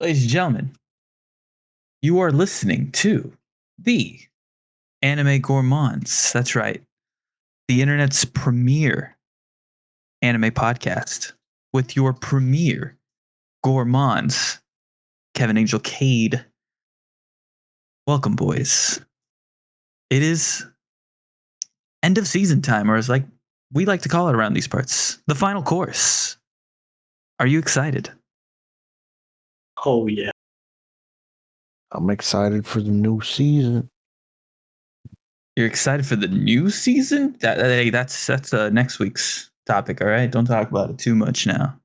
Ladies and gentlemen, you are listening to the Anime Gourmands. That's right. The internet's premier anime podcast with your premier gourmands, Kevin Angel Cade. Welcome, boys. It is end of season time, or as we like to call it around these parts, the final course. Are you excited? Oh, yeah. I'm excited for the new season. You're excited for the new season? That's next week's topic, all right? Don't talk about it too much now.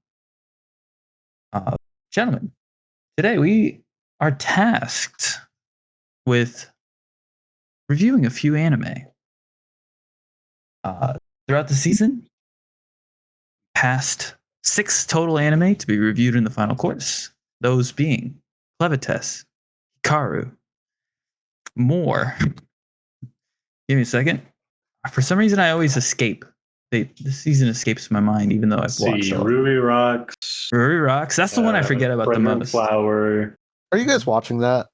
Gentlemen, today we are tasked with reviewing a few anime. Throughout the season, past 6 total anime to be reviewed in the final course. Those being Clevites, Hikaru, more. Give me a second. For some reason, I always escape. This season escapes my mind, even though I've watched all. Ruby Rocks. Ruby Rocks. That's the one I forget about the most. Flower. Are you guys watching that?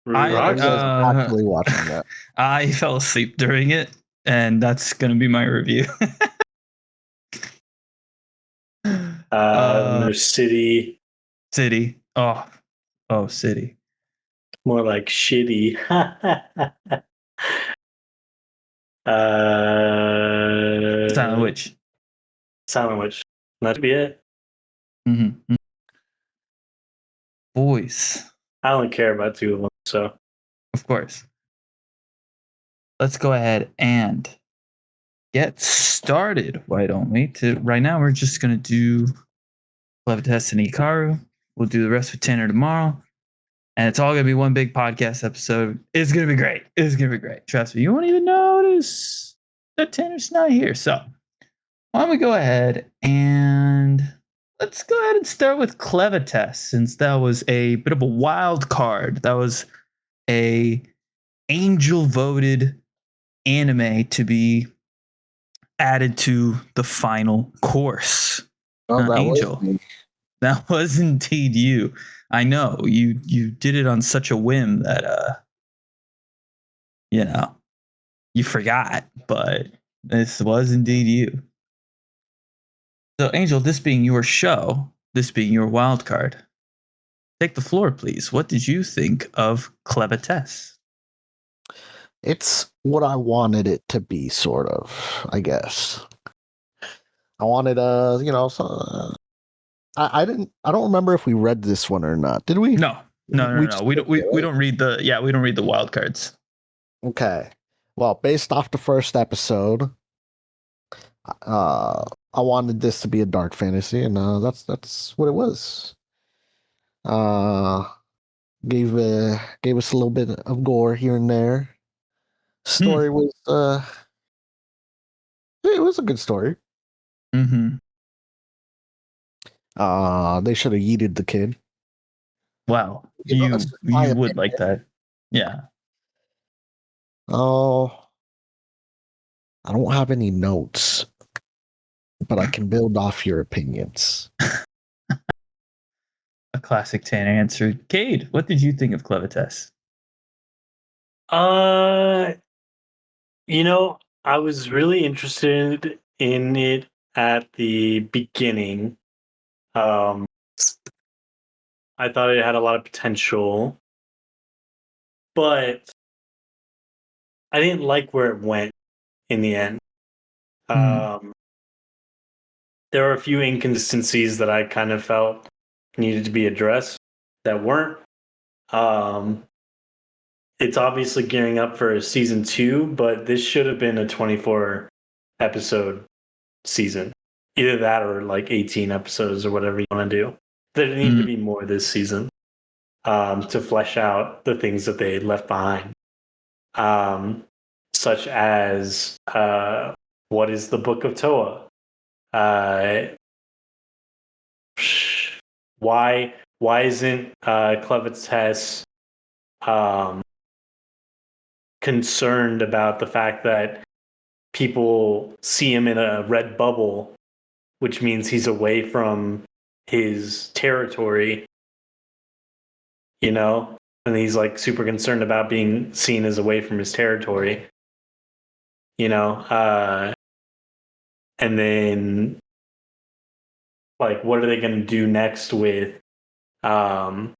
Ruby Rocks? Actually watching that. I fell asleep during it, and that's going to be my review. There's City. City. Oh, City. More like shitty. Silent Witch. Silent Witch. Not to be it. Mm-hmm. Boys. I don't care about two of them, so. Of course. Let's go ahead and get started. Why don't we? Right now, we're just going to do Clevites and Hikaru. We'll do the rest with Tanner tomorrow. And it's all going to be one big podcast episode. It's going to be great. It's going to be great. Trust me. You won't even notice that Tanner's not here. So why don't we go ahead and let's go ahead and start with Clevites, since that was a bit of a wild card. That was a Angel voted anime to be added to the final course. That Angel. That was indeed you. I know you did it on such a whim that you forgot, but this was indeed you. So Angel, this being your show, this being your wild card, take the floor, please. What did you think of Clevites? It's what I wanted it to be, sort of, I guess. I wanted I don't remember if we read this one or not. Did we? No. We don't read the wild cards. Okay. Well, based off the first episode, I wanted this to be a dark fantasy, and that's what it was. Gave us a little bit of gore here and there. Story was it was a good story. Mm-hmm. They should have yeeted the kid. Wow. You would like that. Yeah. Oh, I don't have any notes, but I can build off your opinions. A classic Tanner answer. Cade, what did you think of Clevites? I was really interested in it at the beginning. I thought it had a lot of potential, but I didn't like where it went in the end. There were a few inconsistencies that I kind of felt needed to be addressed that weren't. It's obviously gearing up for season 2, but this should have been a 24 episode season. Either that or like 18 episodes or whatever you want to do. There needed to be more this season to flesh out the things that they left behind. Such as what is the Book of Toa? Why isn't Clevites concerned about the fact that people see him in a red bubble, which means he's away from his territory, you know, and he's like super concerned about being seen as away from his territory, you know, and then like what are they going to do next with um,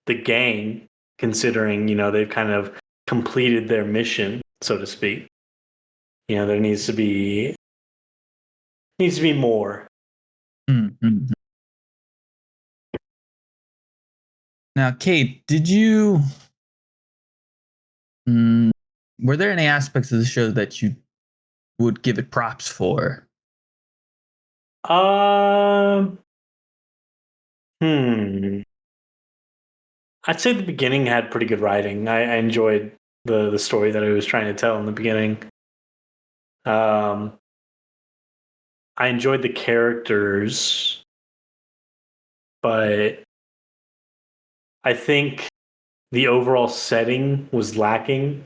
the gang, considering they've kind of completed their mission, so to speak. There needs to be more. Mm-hmm. Now, Kate, did you? Were there any aspects of the show that you would give it props for? Um, hmm. I'd say the beginning had pretty good writing. I enjoyed the story that I was trying to tell in the beginning. Um, I enjoyed the characters, but I think the overall setting was lacking.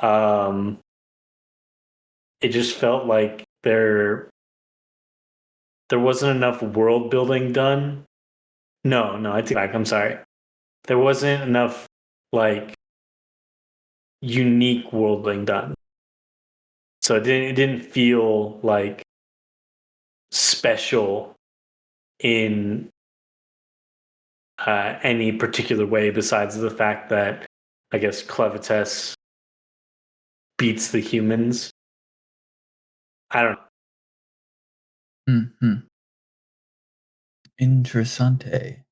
Um, it just felt like there wasn't enough world building done. No, I take it back. I'm sorry. There wasn't enough like unique world building done. So it didn't feel like special in any particular way besides the fact that I guess Clevites beats the humans. I don't know. Mm-hmm. Interessante.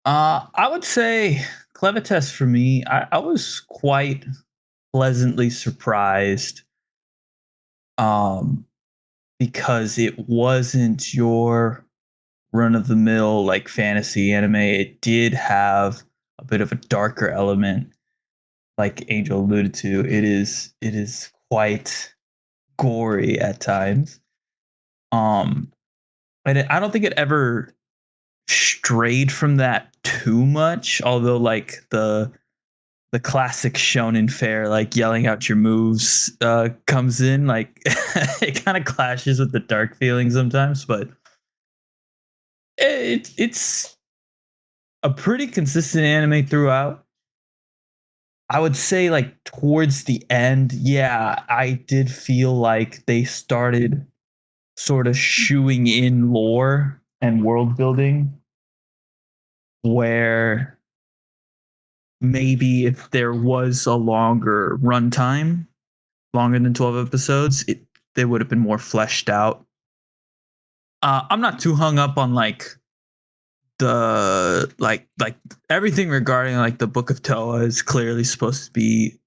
I would say Clevites for me. I was quite pleasantly surprised. Um, because it wasn't your run of the mill like fantasy anime. It did have a bit of a darker element, like Angel alluded to. It is quite gory at times. Um, and I don't think it ever strayed from that too much. Although, like the classic shonen fare, like yelling out your moves, comes in. Like it kind of clashes with the dark feeling sometimes, but it's a pretty consistent anime throughout. I would say like towards the end, yeah, I did feel like they started sort of shoeing in lore and world building where maybe if there was a longer runtime, longer than 12 episodes, they would have been more fleshed out. I'm not too hung up on like everything regarding like the Book of Toa is clearly supposed to be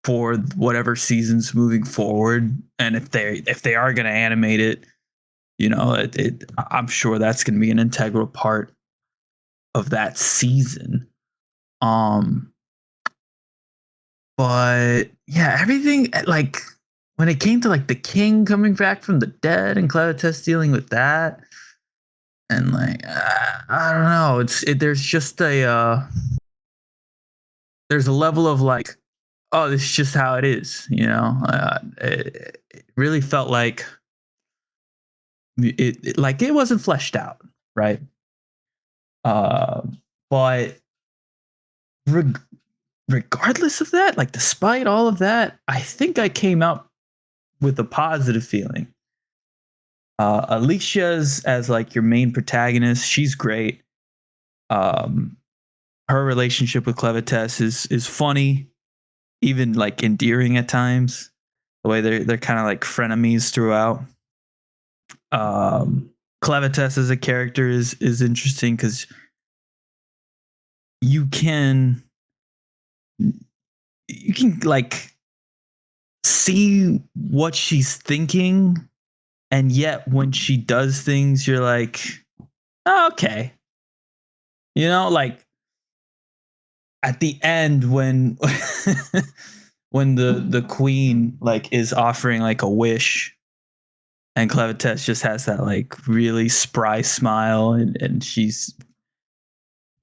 for whatever seasons moving forward, and if they are going to animate it, I'm sure that's going to be an integral part of that season. Um, but yeah, everything like when it came to like the king coming back from the dead and Clavitas dealing with that, and like I don't know, there's just there's a level of like, oh, this is just how it is, it really felt like like it wasn't fleshed out, right? Uh, but reg- regardless of that, like despite all of that, I think I came out with a positive feeling. Alicia's as like your main protagonist, she's great. Um, her relationship with Clevites is funny, even like endearing at times. The way they're kind of like frenemies throughout. Um, Clevites as a character is interesting because you can you can like see what she's thinking, and yet when she does things, you're like, oh, okay, like at the end when when the queen like is offering like a wish, and Clevites just has that like really spry smile, and she's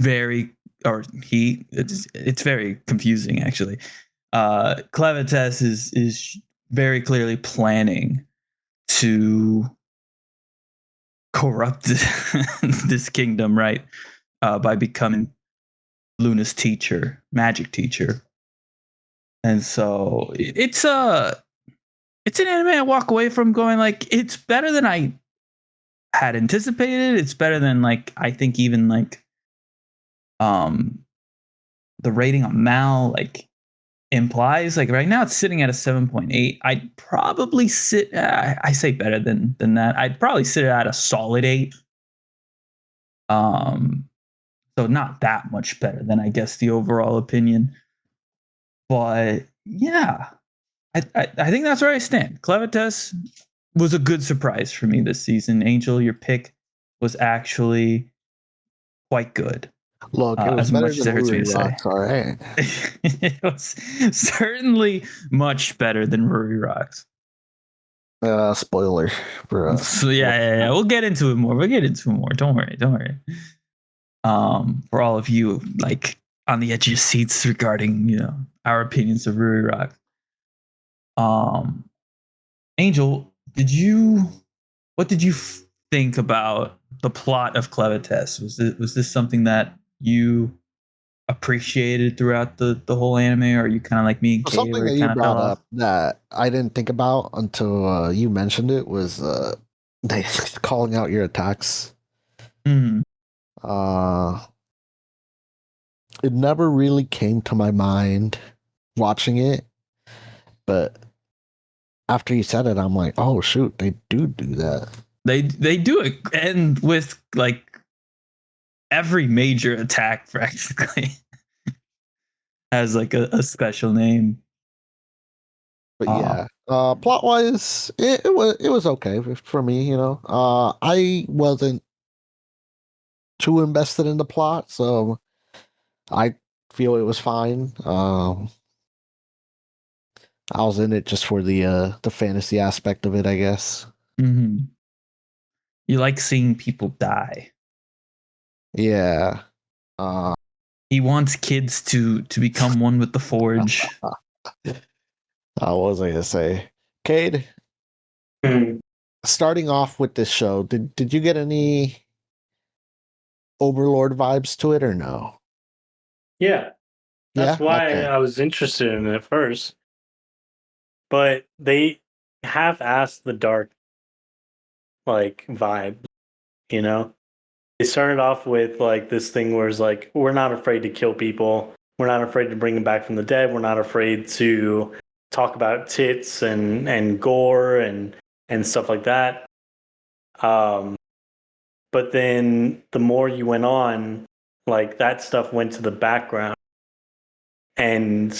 very or he it's very confusing actually. Clevites is very clearly planning to corrupted this kingdom, right? By becoming Luna's teacher, magic teacher. And so it's an anime I walk away from going like it's better than I had anticipated. It's better than like I think even like um the rating on Mal like implies. Like right now it's sitting at a 7.8. I'd probably sit I say better than that. I'd probably sit at a solid 8. Um so not that much better than I guess the overall opinion. But yeah, I think that's where I stand. Clevitas was a good surprise for me this season. Angel, your pick was actually quite good. Look, it was As better much as than it hurts me Ruri to say. Rocks, all right. It was certainly much better than Ruri Rocks. Spoiler for So yeah. We'll get into it more. Don't worry. For all of you like on the edge of your seats regarding, our opinions of Ruri Rocks. Angel, what did you think about the plot of Clevitas? Was this something that you appreciated throughout the whole anime, or are you kind of like me and Well, Kay, something where that it you kind of fell brought off? up that I didn't think about until you mentioned it was they calling out your attacks. Mm, Uh, it never really came to my mind watching it, but after you said it, I'm like, oh shoot, they do that. they do it, and with like every major attack practically has like a special name. But Uh, yeah, plot wise, it was okay for me. I wasn't too invested in the plot, so I feel it was fine. I was in it just for the fantasy aspect of it, I guess. mhm. You like seeing people die. Yeah. Uh, He wants kids to become one with the forge. what was I gonna say? Cade, Hmm. starting off with this show, did you get any Overlord vibes to it or no? Yeah, that's Yeah. why Okay. I was interested in it first. But they half asked the dark like vibe, you know? They started off with like this thing where it's like, we're not afraid to kill people. We're not afraid to bring them back from the dead. We're not afraid to talk about tits and gore and stuff like that. Um, but then the more you went on, like that stuff went to the background, and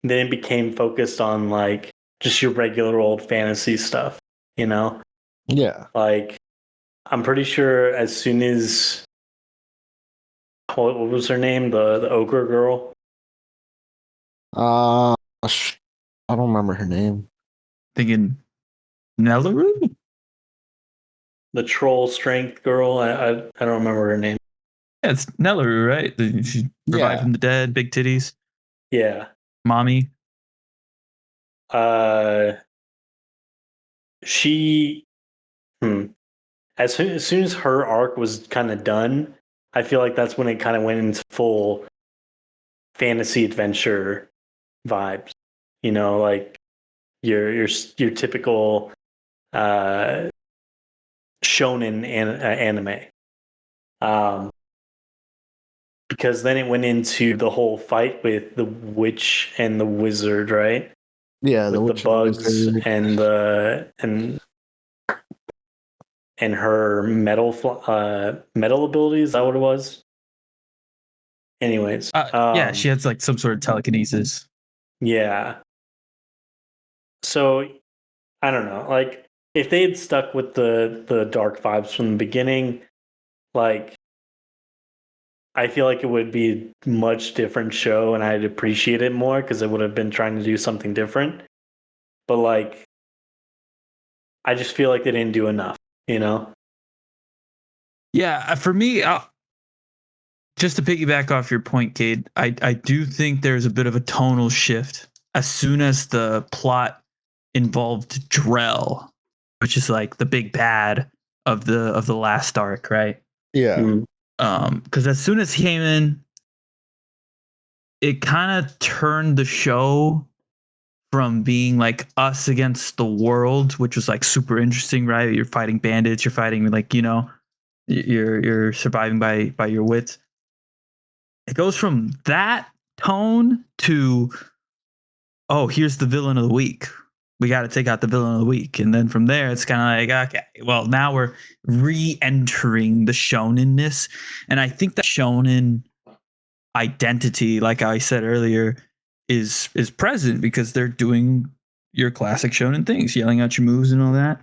then it became focused on like just your regular old fantasy stuff, you know? Yeah. Like I'm pretty sure as soon as what was her name? The ogre girl? Uh, I don't remember her name. Thinking Nellaroo? The troll strength girl? I don't remember her name. Yeah, it's Nellaroo, right? She revived Yeah. from the dead, big titties, Yeah. mommy. Uh she as soon as her arc was kind of done, I feel like that's when it kind of went into full fantasy adventure vibes. You know, like your typical uh shonen anime. Um, because then it went into the whole fight with the witch and the wizard, right? Yeah, the With the Witch and the bugs Wizard. and her metal abilities. Is that what it was? Anyways, Yeah, she has like some sort of telekinesis. yeah. So I don't know. Like if they had stuck with the dark vibes from the beginning, like I feel like it would be a much different show and I'd appreciate it more because it would have been trying to do something different. But like I just feel like they didn't do enough, you know? Yeah, for me, just to piggyback off your point, Cade, I do think there's a bit of a tonal shift as soon as the plot involved Drell, which is like the big bad of the last arc, right? Yeah. Because as soon as he came in, it kind of turned the show from being like us against the world, which was like super interesting, right? You're fighting bandits, you're fighting like, you know, you're surviving by your wits. It goes from that tone to, oh, here's the villain of the week. We got to take out the villain of the week. And then from there, it's kind of like, okay, well, now we're re-entering the shonenness. And I think that shonen identity, like I said earlier, is present because they're doing your classic shonen things, yelling out your moves and all that.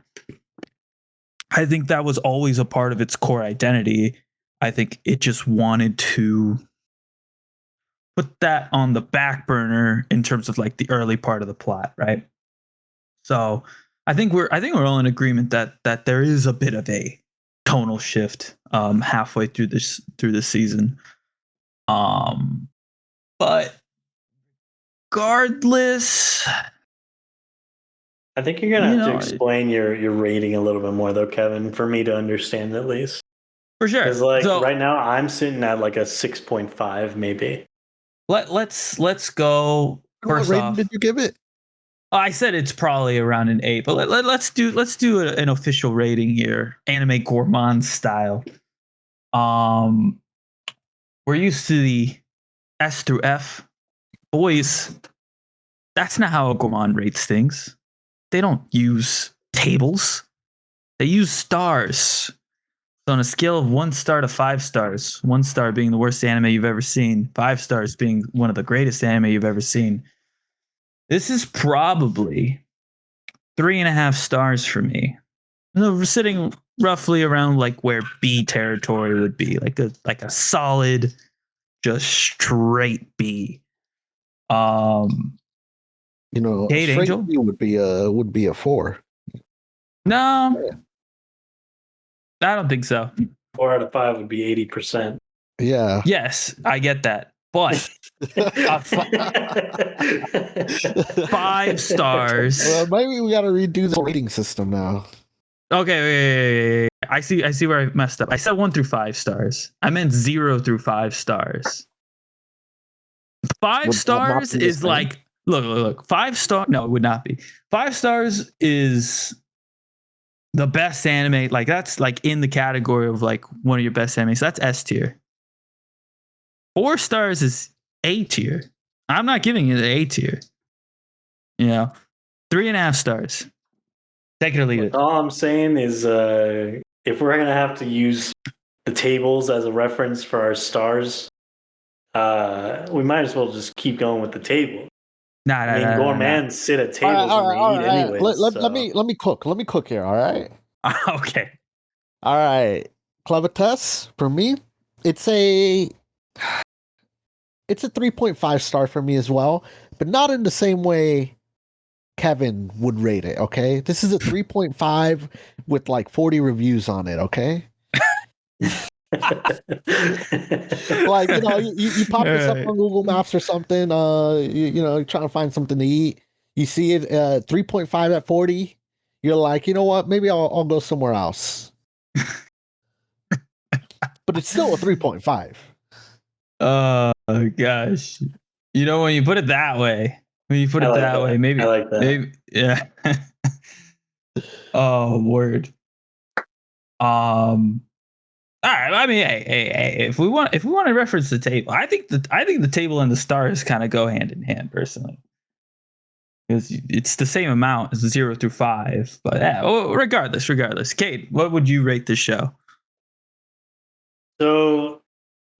I think that was always a part of its core identity. I think it just wanted to put that on the back burner in terms of like the early part of the plot, right? So I think we're all in agreement that there is a bit of a tonal shift halfway through this season. But regardless, I think you're gonna have to explain your rating a little bit more, though, Kevin, for me to understand at least. For sure. Because right now I'm sitting at like a 6.5, maybe. Let's go. What rating did you give it? I said it's probably around an 8, but let's do an official rating here, anime gourmand style. We're used to the S through F. Boys, that's not how a gourmand rates things. They don't use tables. They use stars. So on a scale of 1 star to 5 stars, 1 star being the worst anime you've ever seen, 5 stars being one of the greatest anime you've ever seen, this is probably 3.5 stars for me. We're sitting roughly around like where B territory would be, like a solid, just straight B. You know, Kate straight Angel B would be a 4. No, Yeah. I don't think so. 4 out of 5 would be 80%. Yeah. Yes, I get that, but 5 stars. Well, maybe we got to redo the rating system now. Okay, wait. I see where I messed up. I said 1 through 5 stars. I meant 0 through 5 stars. 5 Would that not stars be the is same? like look. 5 star. No, it would not be. 5 stars is the best anime. Like that's like in the category of like one of your best animes. That's S tier. 4 stars is A tier. I'm not giving it an A tier. You know, 3.5 stars. Take it or leave it. All I'm saying is, if we're gonna have to use the tables as a reference for our stars, we might as well just keep going with the table. I mean, gourmands sit at tables and they eat anyway. Let me cook. Let me cook here. All right. Okay. All right. Clever test for me. It's a 3.5 star for me as well, but not in the same way Kevin would rate it. Okay, this is a 3.5 with like 40 reviews on it. Okay. Like, you know, you pop this up on Google Maps or something, you know, you're trying to find something to eat, you see it 3.5 at 40, you're like, you know what, maybe I'll go somewhere else. But it's still a 3.5. Oh gosh. You know, when you put it that way, maybe I like that. Maybe yeah. Oh word. All right. I mean, hey, if we want to reference the table, I think the table and the stars kind of go hand in hand, personally, because it's the same amount as 0 through 5. But yeah, regardless, Kate, what would you rate this show? So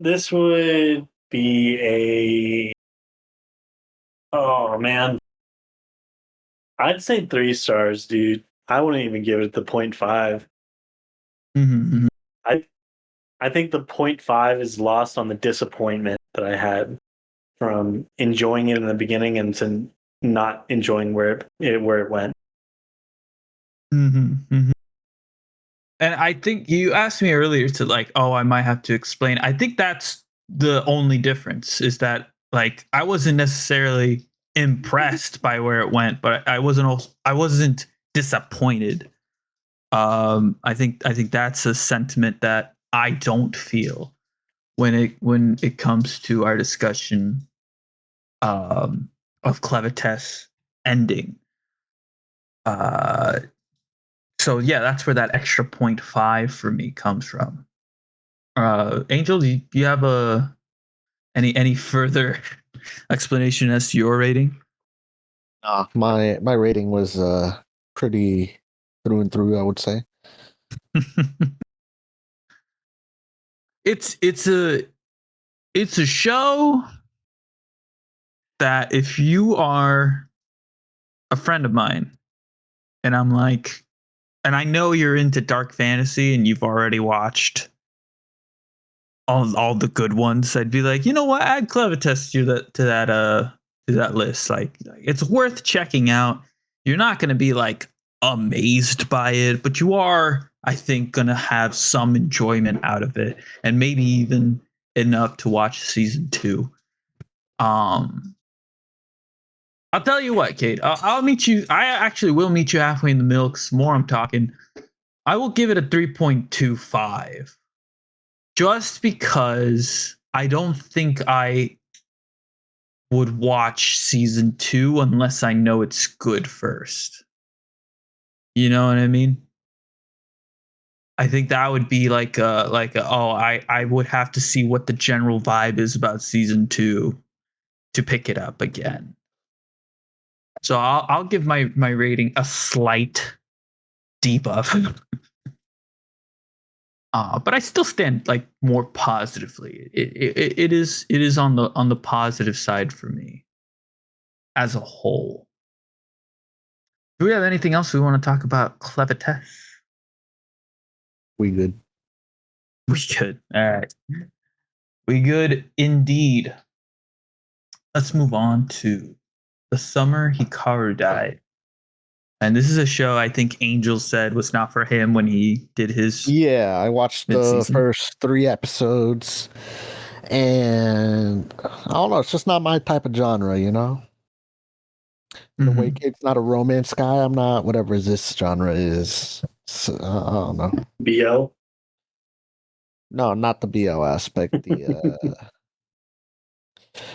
this would be oh man, I'd say 3 stars, dude. I wouldn't even give it the 0.5. Mm-hmm. I think the 0.5 is lost on the disappointment that I had from enjoying it in the beginning and to not enjoying where it went. Mm-hmm. Mm-hmm. And I think you asked me earlier to like, oh, I might have to explain. I think that's the only difference is that like I wasn't necessarily impressed by where it went, but I wasn't disappointed. I think that's a sentiment that I don't feel when it comes to our discussion of Clevites ending. Uh, so yeah, that's where that extra 0.5 for me comes from. Angel, do you have any further explanation as to your rating? My rating was pretty through and through, I would say. It's a show that if you are a friend of mine and I'm like, and I know you're into dark fantasy and you've already watched all the good ones, I'd be like, you know what, add Clevites to that list. Like it's worth checking out. You're not gonna be like amazed by it, but you are, I think, gonna have some enjoyment out of it, and maybe even enough to watch season 2. Um, I'll tell you what, Kate. I'll meet you. I actually will meet you halfway in the middle. 'Cause the more I'm talking, I will give it a 3.25, just because I don't think I would watch season 2 unless I know it's good first. You know what I mean? I think that would be I would have to see what the general vibe is about season 2 to pick it up again. So I'll give my rating a slight debuff. But I still stand like more positively. It is on the positive side for me as a whole. Do we have anything else we want to talk about Clevites? We good. We could. All right. We good indeed. Let's move on to the summer Hikaru died. And this is a show I think Angel said was not for him when he did his Yeah, I watched the mid-season. first 3 episodes, and I don't know, it's just not my type of genre, you know? The way it's not a romance guy, I'm not whatever this genre is. So, I don't know. BL. No, not the BL aspect.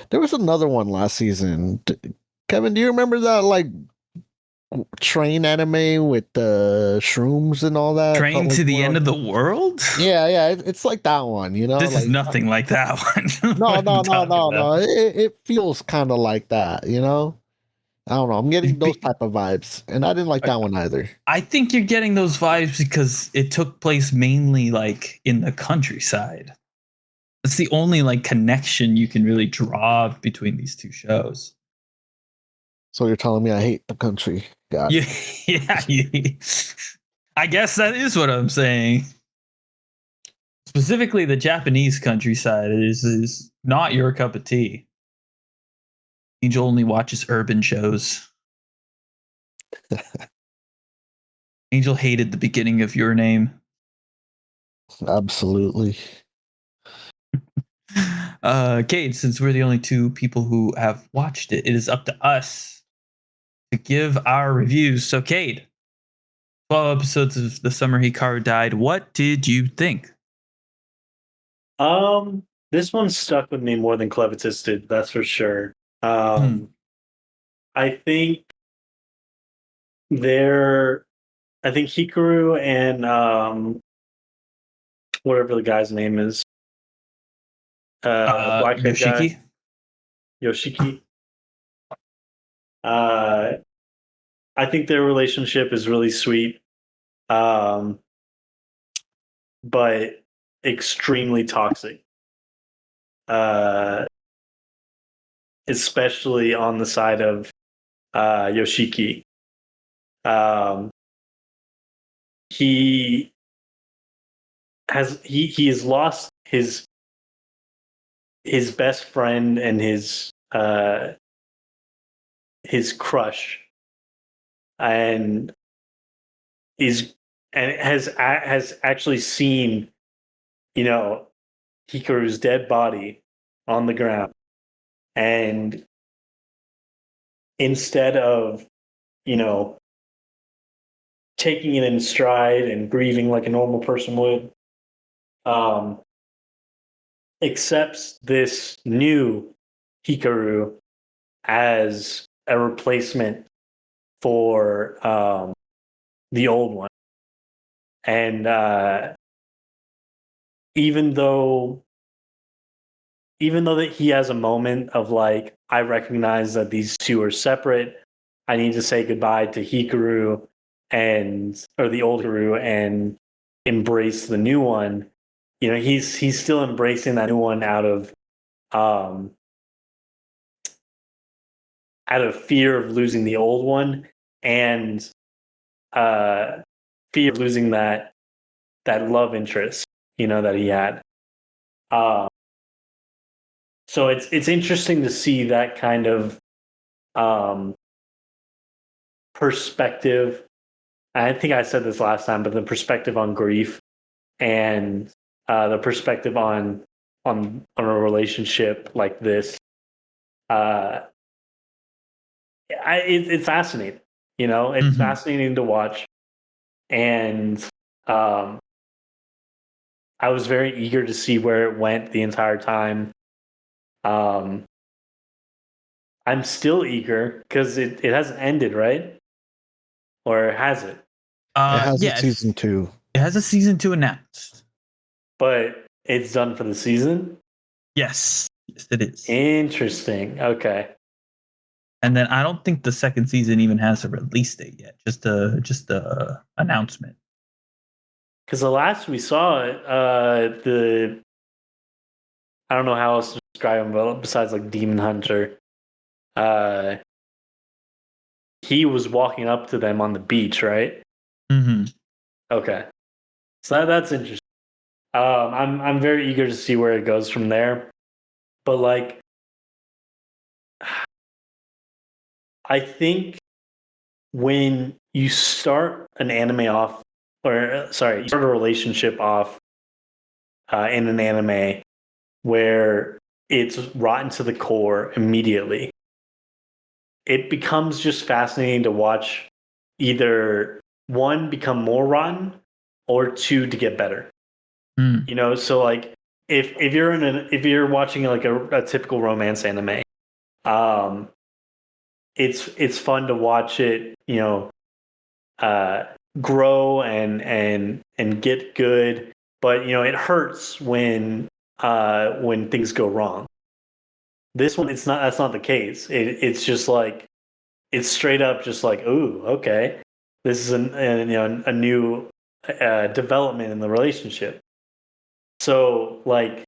There was another one last season. Kevin, do you remember that like train anime with the shrooms and all that? It felt Train like to the more end like, of the world? yeah, it's like that one, you know? This is Like nothing like that one. no, What are you no, no, talking no, about? no. It feels kind of like that, you know? I don't know. I'm getting those Be- type of vibes, and I didn't like that one either. I think you're getting those vibes because it took place mainly like in the countryside. That's the only like connection you can really draw between these two shows. So you're telling me I hate the country? Got Yeah, it. yeah. I guess that is what I'm saying. Specifically, the Japanese countryside is not your cup of tea. Angel only watches urban shows. Angel hated the beginning of Your Name. Absolutely. Kate, since we're the only two people who have watched it, it is up to us to give our reviews. So, Kate, 12 episodes of The Summer Hikaru Died. What did you think? This one stuck with me more than Clevitis did, that's for sure. I think they're I think Hikaru and whatever the guy's name is, black head Yoshiki? guy, Yoshiki. I think their relationship is really sweet, but extremely toxic. Especially on the side of Yoshiki. He has lost his best friend and his crush, and has actually seen, you know, Hikaru's dead body on the ground, and instead of, you know, taking it in stride and grieving like a normal person would. Accepts this new Hikaru as a replacement for the old one. And even though that he has a moment of like, I recognize that these two are separate, I need to say goodbye to Hikaru or the old Hikaru and embrace the new one. You know, he's still embracing that new one um out of fear of losing the old one and uh fear of losing that love interest, you know, that he had. Um so it's interesting to see that kind of um perspective. I think I said this last time, but the perspective on grief and the perspective on a relationship like this. Uh, it's fascinating. You know, it's fascinating to watch, and um, I was very eager to see where it went the entire time. Um, I'm still eager because it hasn't ended, right? Or has it? It has a Yes. season 2. It has a season 2 announced. But it's done for the season? Yes. Yes, it is. Interesting. Okay. And then I don't think the second season even has a release date yet. Just a announcement. Because the last we saw it, I don't know how else to describe him, but besides like Demon Hunter, uh, he was walking up to them on the beach, right? Mm-hmm. Okay, so that's interesting. I'm very eager to see where it goes from there, but like, I think when you start an anime off, or sorry, you start a relationship off in an anime where it's rotten to the core immediately, it becomes just fascinating to watch either one become more rotten or two to get better. Mm. You know, so like if you're watching like a typical romance anime, um, it's fun to watch it, you know, uh, grow and get good, but you know it hurts when things go wrong. This one, it's not. That's not the case. It's just like it's straight up just like, ooh, okay, this is a new development in the relationship. So like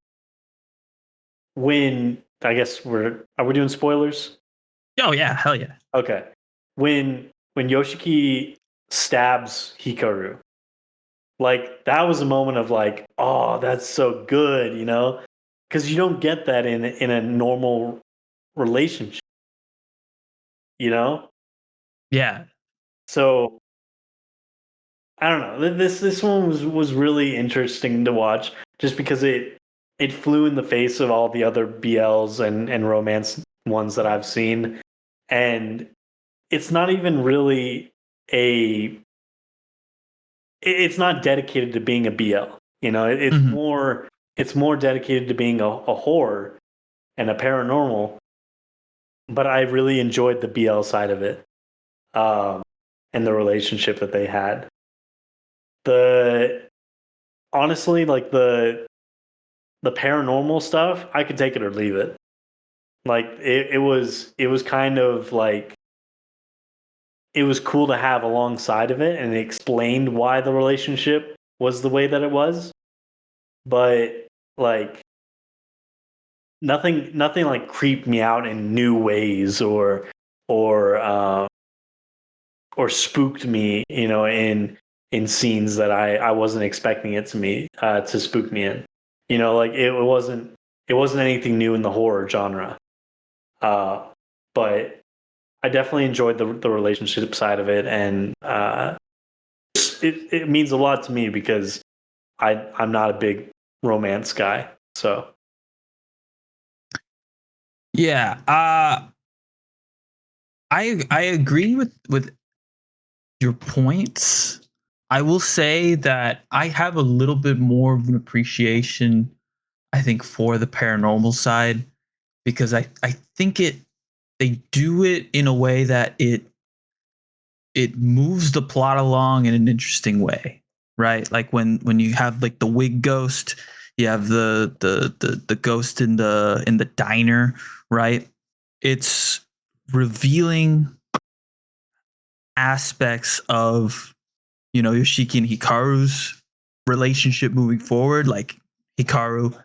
when I guess are we doing spoilers? Oh yeah, hell yeah. Okay, when Yoshiki stabs Hikaru, like that was a moment of like, oh, that's so good, you know, because you don't get that in a normal relationship, you know. Yeah. So I don't know. This one was really interesting to watch just because it flew in the face of all the other BLs and romance ones that I've seen, and it's not even really a. It's not dedicated to being a BL. You know, Mm-hmm. it's more dedicated to being a horror and a paranormal. But I really enjoyed the BL side of it, and the relationship that they had. The honestly, like the paranormal stuff, I could take it or leave it. Like it was kind of like it was cool to have alongside of it, and it explained why the relationship was the way that it was. But like nothing like creeped me out in new ways or or spooked me, you know, in scenes that I wasn't expecting it to spook me in. You know, like it wasn't anything new in the horror genre. Uh, but I definitely enjoyed the relationship side of it, and it means a lot to me because I'm not a big romance guy. So Yeah. I agree with your points. I will say that I have a little bit more of an appreciation, I think, for the paranormal side because I think they do it in a way that it moves the plot along in an interesting way, right? Like when you have like the wig ghost, you have the ghost in the diner, right? It's revealing aspects of Yoshiki and Hikaru's relationship moving forward. Like Hikaru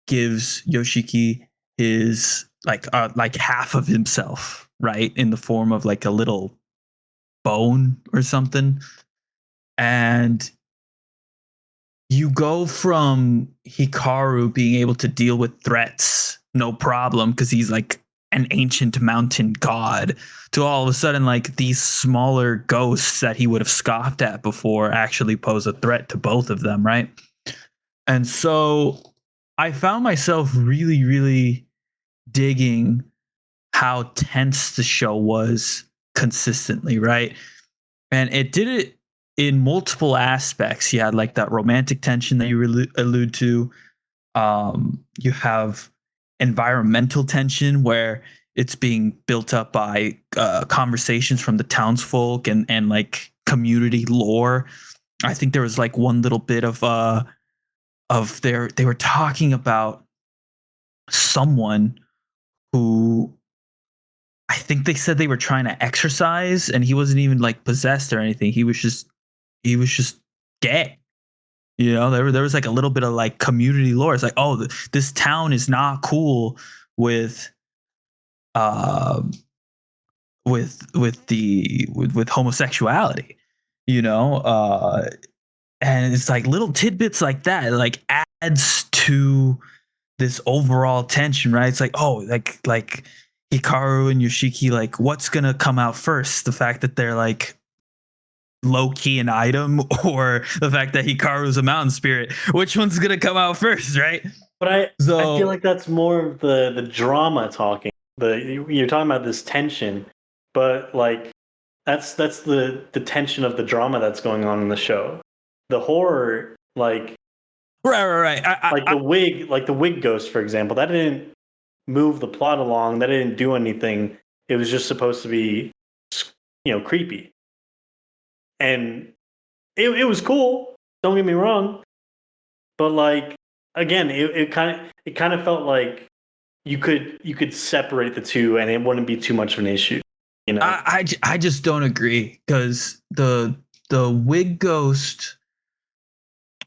gives Yoshiki his like half of himself, right, in the form of like a little bone or something. And you go from Hikaru being able to deal with threats no problem because he's like an ancient mountain god to all of a sudden like these smaller ghosts that he would have scoffed at before actually pose a threat to both of them, right? And so I found myself really, really digging how tense the show was consistently, right? And it did it in multiple aspects. You had like that romantic tension that you allude to. You have environmental tension where it's being built up by conversations from the townsfolk and like community lore. I think there was like one little bit of they were talking about someone who I think they said they were trying to exercise and he wasn't even like possessed or anything. He was just gay. There was like a little bit of like community lore. It's like, oh, this town is not cool with uh with homosexuality, you know? And it's like little tidbits like that, it like adds to this overall tension, right? It's like, oh, like Hikaru and Yoshiki, like what's gonna come out first? The fact that they're like low key an item or the fact that Hikaru is a mountain spirit? Which one's gonna come out first, right? But I feel So like that's more of the drama talking. You're talking about this tension, but like that's the tension of the drama that's going on in the show. The horror, right. like the wig ghost, for example, that didn't move the plot along. That didn't do anything. It was just supposed to be, creepy, and it was cool. Don't get me wrong, but like again, it kind of felt like you could separate the two, and it wouldn't be too much of an issue. You know, I just don't agree because the wig ghost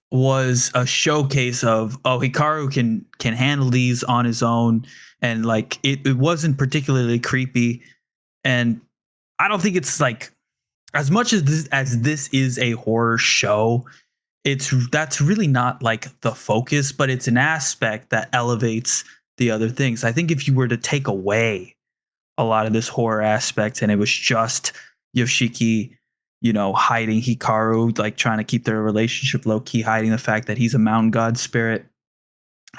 was a showcase of, oh, Hikaru can handle these on his own, and like it wasn't particularly creepy. And I don't think it's like, as much as this is a horror show, that's really not like the focus, but it's an aspect that elevates the other things. I think if you were to take away a lot of this horror aspect and it was just Yoshiki, hiding Hikaru, like trying to keep their relationship low key, hiding the fact that he's a mountain god spirit,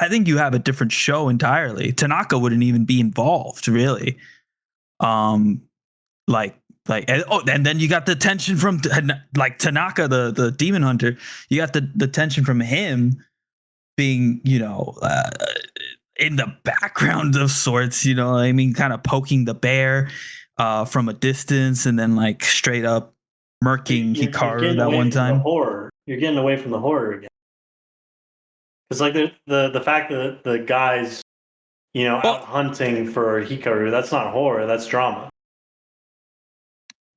I think you have a different show entirely. Tanaka wouldn't even be involved, really. Um, and then you got the tension from like Tanaka, the demon hunter. You got the tension from him being, in the background of sorts, I mean, kind of poking the bear from a distance and then like straight up murking you're Hikaru getting that away one from the time. horror. You're getting away from the horror again. It's like the fact that the guys, out Well, hunting for Hikaru, that's not horror, that's drama.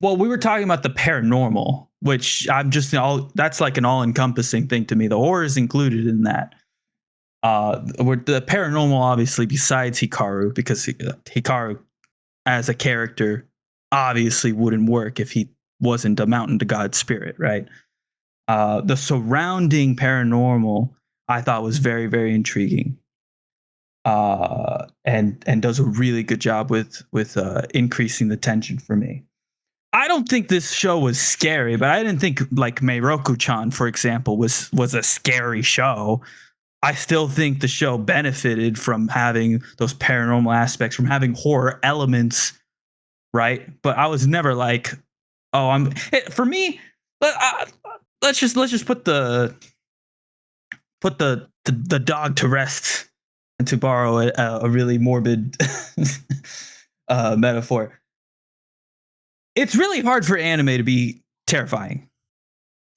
well, we were talking about the paranormal, which that's like an all encompassing thing to me. The horror is included in that. With the paranormal, obviously, besides Hikaru, because Hikaru as a character obviously wouldn't work if he wasn't a mountain to god spirit, right? The surrounding paranormal I thought was very, very intriguing, and does a really good job with increasing the tension for me. I don't think this show was scary, but I didn't think like Meiroku-chan, for example, was a scary show. I still think the show benefited from having those paranormal aspects, from having horror elements, right? But I was never like, For me. Let, uh, let's just put the dog to rest, and to borrow a really morbid metaphor. It's really hard for anime to be terrifying.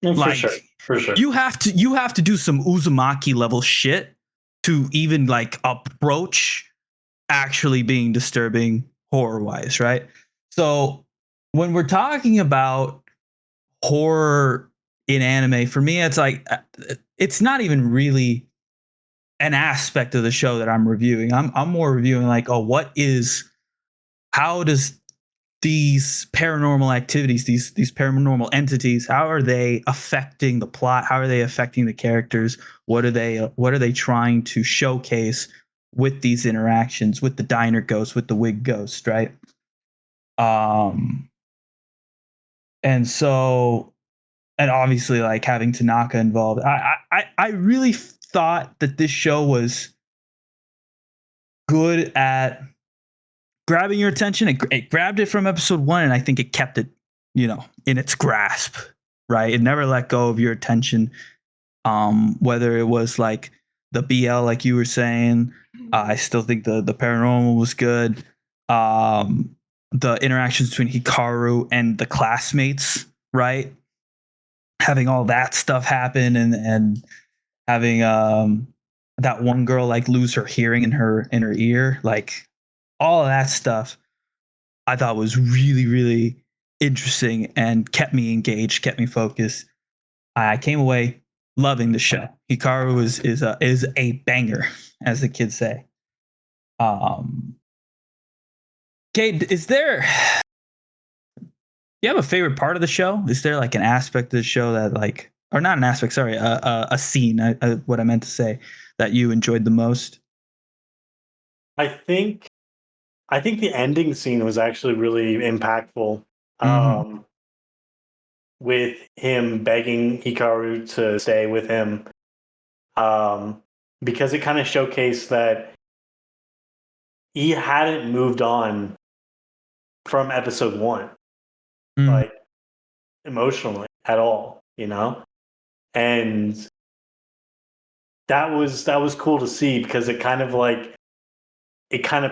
For Like sure, for sure. you have to do some Uzumaki level shit to even like approach actually being disturbing horror wise, right? So when we're talking about horror in anime, for me, it's like it's not even really an aspect of the show that I'm reviewing. I'm more reviewing like, oh, how does these paranormal activities, these paranormal entities, how are they affecting the plot? How are they affecting the characters? What are they trying to showcase with these interactions with the diner ghost, with the wig ghost, right? Um, and so, and obviously, like having Tanaka involved, I really thought that this show was good at grabbing your attention. It grabbed it from episode one, and I think it kept it, in its grasp. Right, it never let go of your attention. Whether it was like the BL, like you were saying, I still think the paranormal was good. The interactions between Hikaru and the classmates, right? Having all that stuff happen, and having that one girl like lose her hearing in her ear, like all of that stuff I thought was really, really interesting and kept me engaged, kept me focused. I came away loving the show. Hikaru is a banger, as the kids say. Um, Kate, you have a favorite part of the show? Is there like an aspect of the show that like, or not an aspect? Sorry, a scene. What I meant to say, that you enjoyed the most. I think the ending scene was actually really impactful. Mm-hmm. With him begging Hikaru to stay with him, because it kind of showcased that he hadn't moved on from episode one, Mm-hmm. like emotionally at all, and that was cool to see because it kind of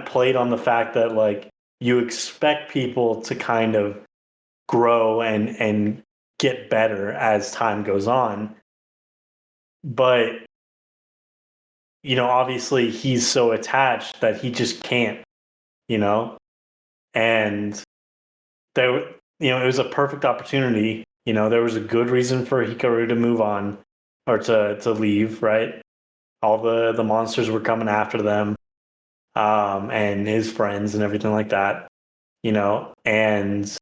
played on the fact that like you expect people to kind of grow and get better as time goes on, but obviously he's so attached that he just can't, you know and there it was a perfect opportunity. There was a good reason for Hikaru to move on, or to leave, right? All the monsters were coming after them, and his friends and everything like that, and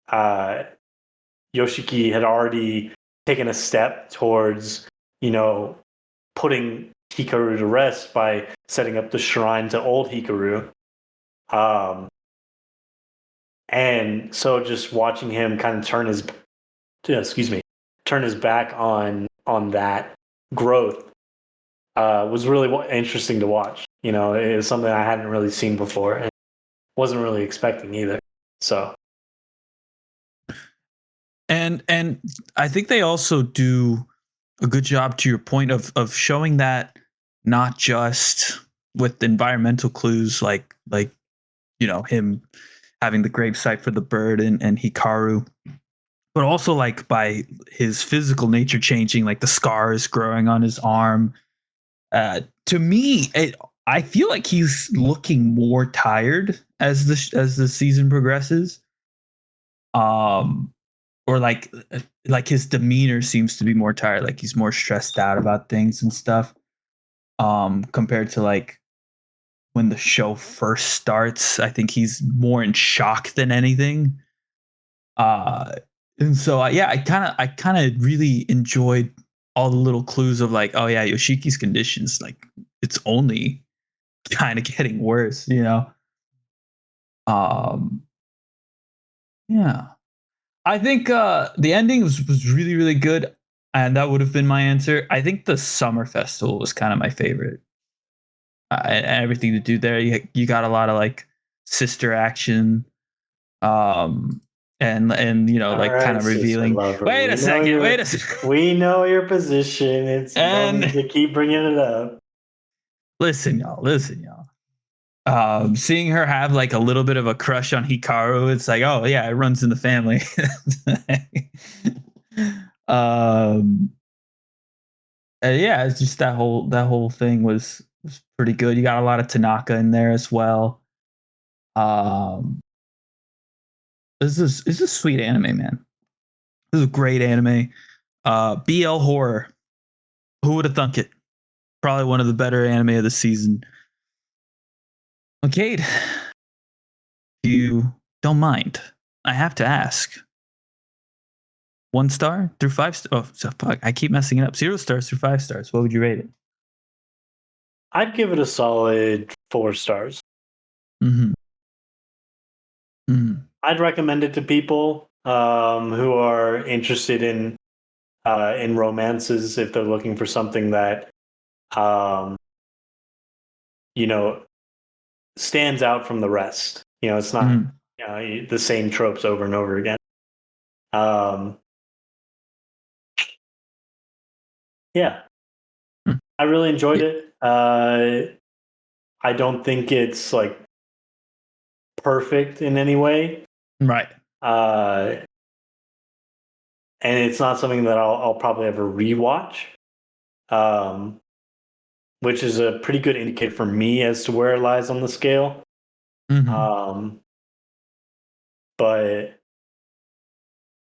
uh Yoshiki had already taken a step towards, you know putting Hikaru to rest by setting up the shrine to old Hikaru. Um, and so just watching him kind of turn his back on that growth was really interesting to watch. It was something I hadn't really seen before and wasn't really expecting either. So And I think they also do a good job, to your point, of showing that not just with environmental clues like him having the gravesite for the bird and Hikaru, but also like by his physical nature changing, like the scars growing on his arm. To me, I feel like he's looking more tired as the season progresses. Um, or like his demeanor seems to be more tired, like he's more stressed out about things and stuff, compared to like when the show first starts. I think he's more in shock than anything. uh and so yeah, I kind of really enjoyed all the little clues of like, oh yeah, Yoshiki's conditions, like it's only kind of getting worse. um yeah, I think the ending was really, really good, and that would have been my answer. I think the summer festival was kind of my favorite. And everything to do there. You got a lot of like sister action. Um, and you know, All like kind right, of sister revealing. lover. Wait a second. Wait a second. We know your position. It's no And need to keep bringing it up. listen, y'all. Seeing her have like a little bit of a crush on Hikaru, it's like, oh yeah, it runs in the family. um, yeah, it's just that whole thing was pretty good. You got a lot of Tanaka in there as well. Um, this is a sweet anime, man. This is a great anime. BL horror. Who would have thunk it? Probably one of the better anime of the season. Okay, if you don't mind, I have to ask. 1 star through 5 stars. Oh, so fuck. I keep messing it up. 0 stars through 5 stars. What would you rate it? I'd give it a solid 4 stars. Mm-hmm. Mm-hmm. I'd recommend it to people who are interested in romances if they're looking for something that you know stands out from the rest. You know, it's not the same tropes over and over again. Yeah, I really enjoyed it. I don't think it's like perfect in any way. Right. And it's not something that I'll probably ever rewatch, which is a pretty good indicator for me as to where it lies on the scale. Mm-hmm. But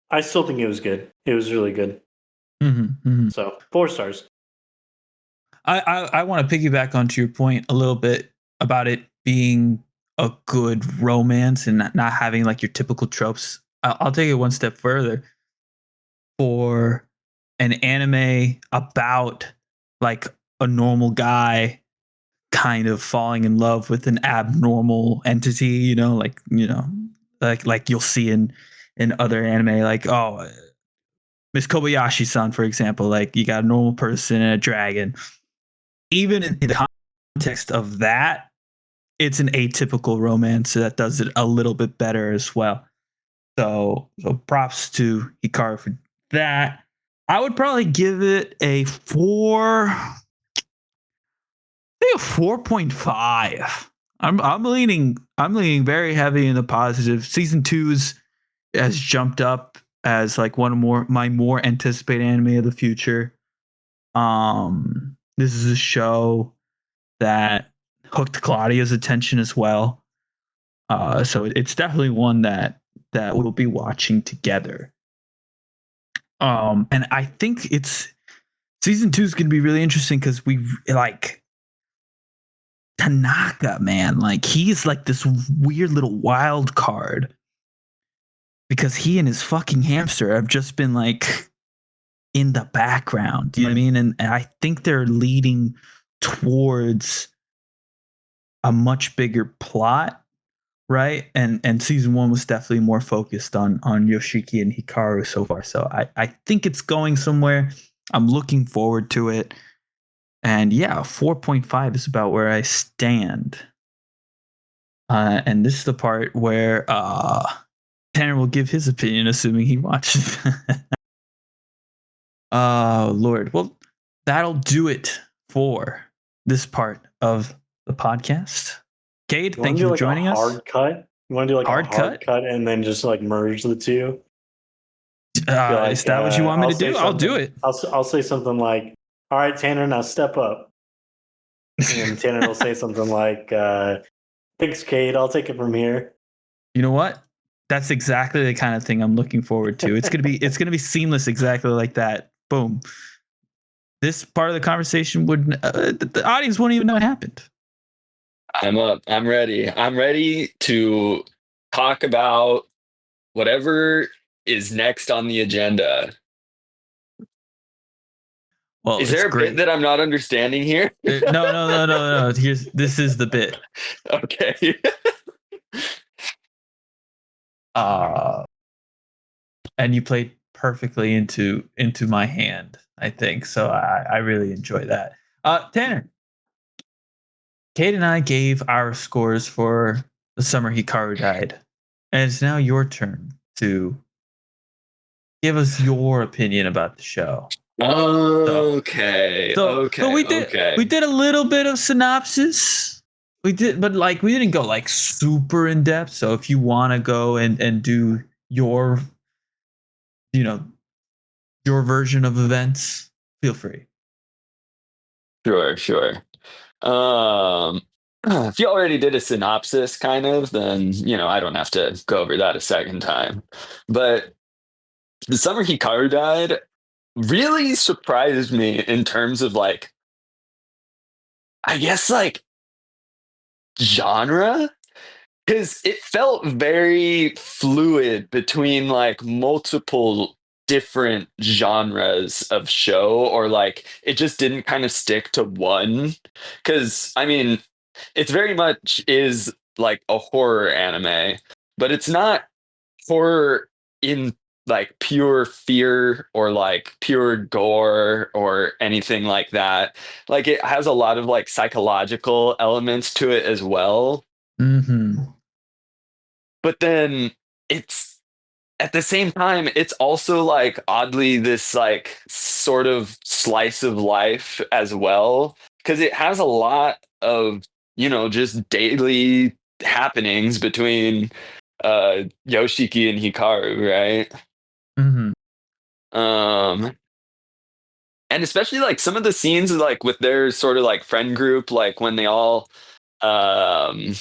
I still think it was good. It was really good. Mm-hmm. Mm-hmm. So 4 stars. I want to piggyback onto your point a little bit about it being a good romance and not having like your typical tropes. I'll take it one step further. For an anime about like a normal guy kind of falling in love with an abnormal entity, like you'll see in other anime, like, oh, Miss Kobayashi-san, for example, like you got a normal person and a dragon. Even in the context of that, it's an atypical romance that does it a little bit better as well. So props to Hikaru for that. I would probably give it a 4.5. I'm leaning very heavy in the positive. Season 2's has jumped up as like one of my more anticipated anime of the future. This is a show that hooked Claudia's attention as well. So it's definitely one that we'll be watching together. And I think it's season 2 is going to be really interesting because we like Tanaka, man. Like he's like this weird little wild card because he and his fucking hamster have just been like in the background. You know what I mean? And I think they're leading towards a much bigger plot, right? And season 1 was definitely more focused on Yoshiki and Hikaru so far. So I think it's going somewhere. I'm looking forward to it. And yeah, 4.5 is about where I stand. And this is the part where Tanner will give his opinion, assuming he watches. Oh, Lord. Well, that'll do it for this part of the podcast. Cade, You thank want to you do for like joining a us. hard cut? You want to do like Hard a hard cut and then just like merge the two? Like, Is that what you want me to do? I'll do it. I'll say something like, "All right, Tanner, now step up." And Tanner will say something like, "Thanks, Kate. I'll take it from here." You know what? That's exactly the kind of thing I'm looking forward to. It's gonna be seamless, exactly like that. Boom. This part of the conversation the audience won't even know it happened. I'm up. I'm ready. I'm ready to talk about whatever is next on the agenda. Well, Is it's there a great. bit that I'm not understanding here? No. This is the bit. Okay. And you played perfectly into my hand, I think. So I really enjoy that. Tanner, Kate and I gave our scores for the summer Hikaru died, and it's now your turn to give us your opinion about the show. Okay. So we did a little bit of synopsis. We did, but like we didn't go like super in depth. So if you want to go and do your, you know, your version of events, feel free. Sure. If you already did a synopsis, kind of, then I don't have to go over that a second time. But the summer Hikaru died really surprised me in terms of like, I guess like genre, because it felt very fluid between like multiple different genres of show, or like it just didn't kind of stick to one. Because I mean, it's very much is like a horror anime, but it's not horror in like pure fear or like pure gore or anything like that. Like it has a lot of like psychological elements to it as well. Mm-hmm. But then it's at the same time, it's also like oddly this like sort of slice of life as well. Because it has a lot of, just daily happenings between Yoshiki and Hikaru, right? Mm-hmm. Um, and especially like some of the scenes like with their sort of like friend group, like when they all um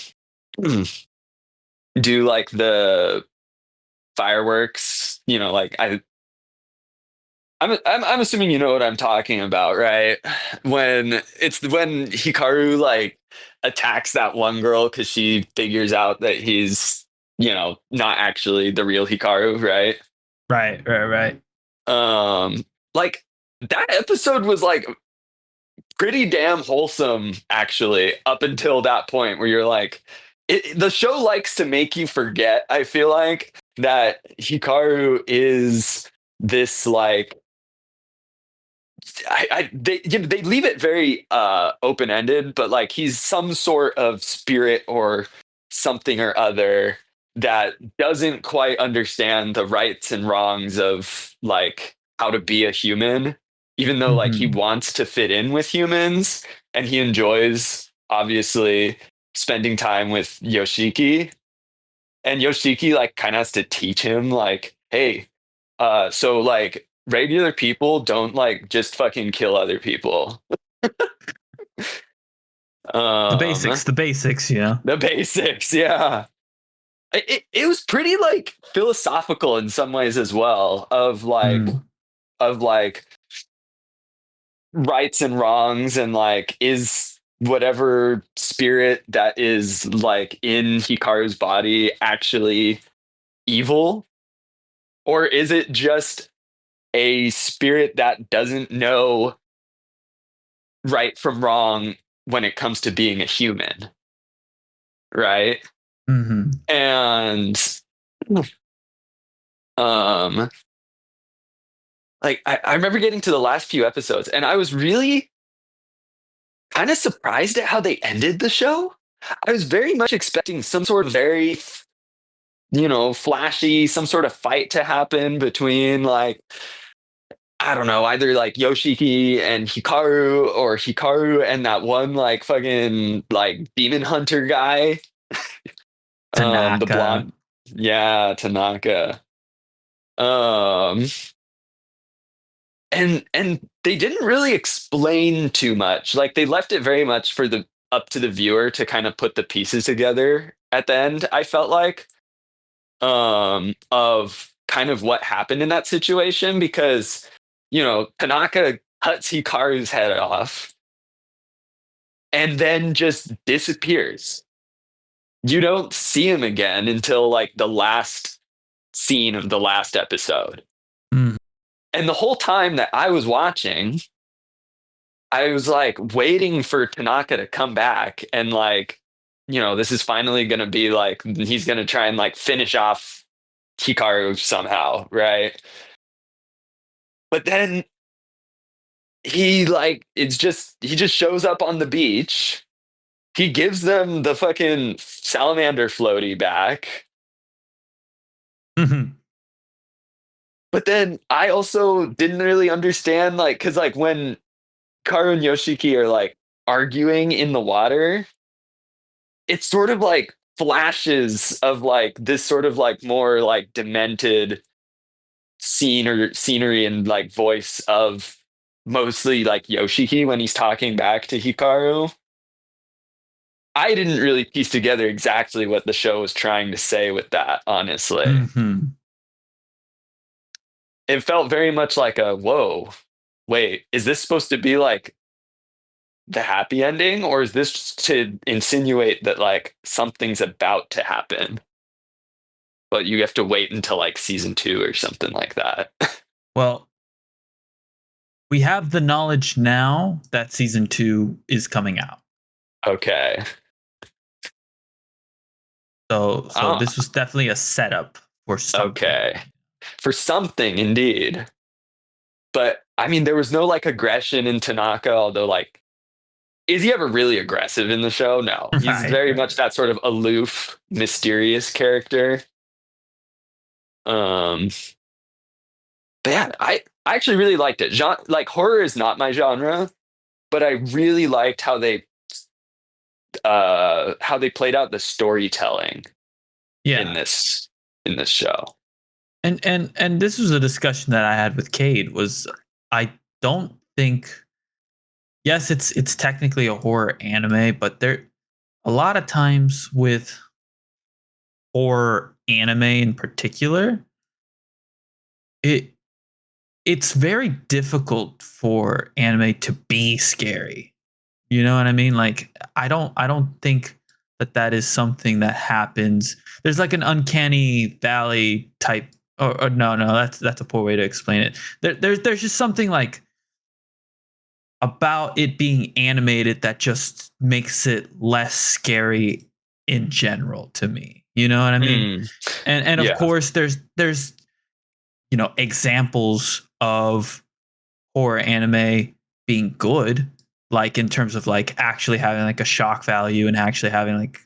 do like the fireworks, like I'm assuming you know what I'm talking about, right? When Hikaru like attacks that one girl because she figures out that he's not actually the real Hikaru, right? Right. Like that episode was like pretty damn wholesome actually up until that point where you're like the show likes to make you forget, I feel like, that Hikaru is this like they leave it very open ended, but like he's some sort of spirit or something or other that doesn't quite understand the rights and wrongs of like how to be a human, even though like he Mm-hmm. wants to fit in with humans and he enjoys obviously spending time with Yoshiki, and Yoshiki like kind of has to teach him like, hey, so like regular people don't like just fucking kill other people. The um basics, the basics, the basics, yeah. It was pretty like philosophical in some ways as well, Mm. of like rights and wrongs, and like is whatever spirit that is like in Hikaru's body actually evil, or is it just a spirit that doesn't know right from wrong when it comes to being a human, right? Mm-hmm. And um like I remember getting to the last few episodes and I was really kind of surprised at how they ended the show. I was very much expecting some sort of very flashy, some sort of fight to happen between like, I don't know, either like Yoshiki and Hikaru, or Hikaru and that one like fucking like demon hunter guy. The Tanaka. blonde. Yeah, Tanaka. Um and they didn't really explain too much. Like they left it very much for the up to the viewer to kind of put the pieces together at the end, I felt like, of kind of what happened in that situation, because Tanaka cuts Hikaru's head off and then just disappears. You don't see him again until like the last scene of the last episode. Mm. And the whole time that I was watching, I was like waiting for Tanaka to come back and like, this is finally going to be like, he's going to try and like finish off Hikaru somehow, right? But then he just shows up on the beach. He gives them the fucking salamander floaty back. Mm-hmm. But then I also didn't really understand, like, because like when Karu and Yoshiki are like arguing in the water, it's sort of like flashes of like this sort of like more like demented scenery and like voice of mostly like Yoshiki when he's talking back to Hikaru. I didn't really piece together exactly what the show was trying to say with that, honestly. Mm-hmm. It felt very much like a whoa, wait, is this supposed to be like the happy ending, or is this just to insinuate that like something's about to happen? But you have to wait until like season 2 or something like that. Well, we have the knowledge now that season 2 is coming out. Okay. So Oh, this was definitely a setup for something. okay. For something indeed. But I mean, there was no like aggression in Tanaka, although like, is he ever really aggressive in the show? No. He's Right, very much right. that sort of aloof, mysterious character. Um, but yeah, I actually really liked it. Like horror is not my genre, but I really liked how they played out the storytelling in Yeah. this show. And this was a discussion that I had with Cade was I don't think yes, it's technically a horror anime, but there a lot of times with horror anime in particular, it it's very difficult for anime to be scary. You know what I mean? Like I don't think that that is something that happens. There's like an uncanny valley type or no, that's a poor way to explain it. There's just something like about it being animated that just makes it less scary in general to me. You know what I mean? Mm, And of yeah, course there's examples of horror anime being good, like in terms of like actually having like a shock value and actually having like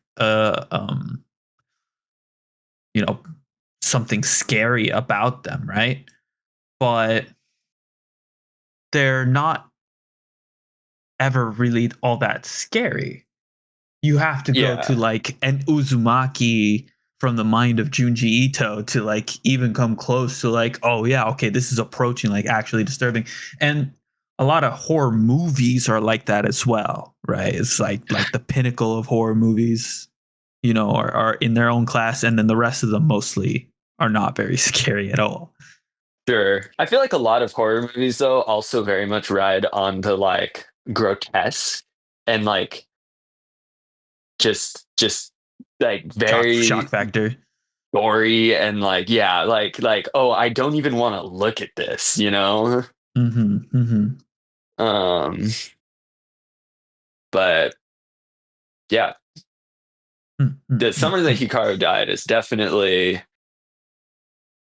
you know something scary about them, right? But they're not ever really all that scary. You have to go to yeah, like an Uzumaki from the mind of Junji Ito to like even come close to like, oh yeah, okay, this is approaching like actually disturbing. And a lot of horror movies are like that as well, right? It's like the pinnacle of horror movies, are in their own class, and then the rest of them mostly are not very scary at all. sure. I feel like a lot of horror movies though also very much ride on the like grotesque and like just like Shock very factor. gory and like yeah, like oh, I don't even want to look at this, you know? Mm-hmm. Mm-hmm. Um, but yeah, the summer that Mm-hmm. Hikaru died is definitely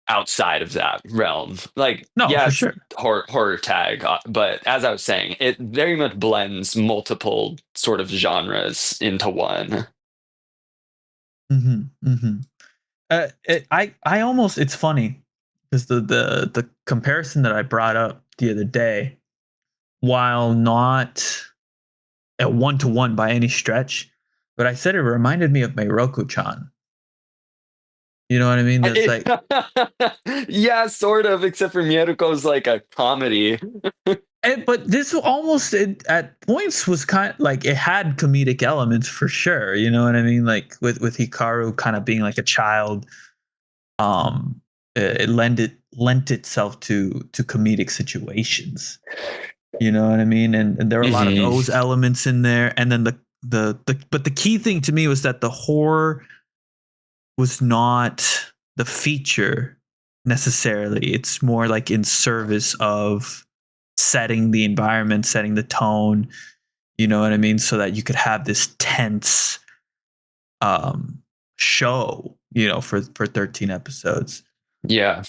outside of that realm. Like, No, yeah, for it's sure. horror tag, but as I was saying, it very much blends multiple sort of genres into one. Mm-hmm. Mm-hmm. I almost it's funny because the comparison that I brought up the other day, while not a one to one by any stretch, but I said it reminded me of Meiroku-chan. You know what I mean? That's like, Yeah, sort of, except for Mieruko's like a comedy. but this almost at points was kind of like it had comedic elements for sure. You know what I mean? Like with Hikaru kind of being like a child, um, it lent itself to comedic situations. You know what I mean? And there are a lot of Hmm. those elements in there. And then but the key thing to me was that the horror was not the feature necessarily. It's more like in service of setting the environment, setting the tone, you know what I mean? So that you could have this tense um show, for 13 episodes. Yeah.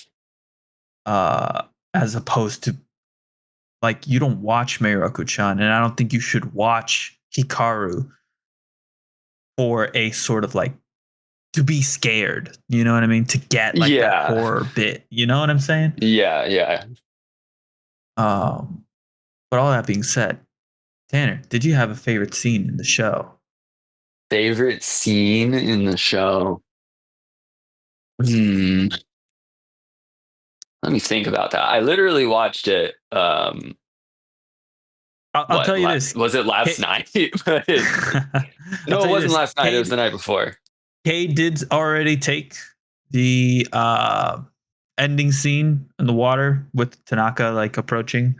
Uh as opposed to like you don't watch Meiroku-chan, and I don't think you should watch Hikaru for a sort of like to be scared. You know what I mean? To get like that Yeah. horror bit. You know what I'm saying? Yeah. But all that being said, Tanner, did you have a favorite scene in the show? Favorite scene in the show? Let me think about that. I literally watched it. I'll tell you this. Was it last night? But I'll no, tell it you wasn't this. last night. It was the night before. Kay did already take the ending scene in the water with Tanaka like approaching.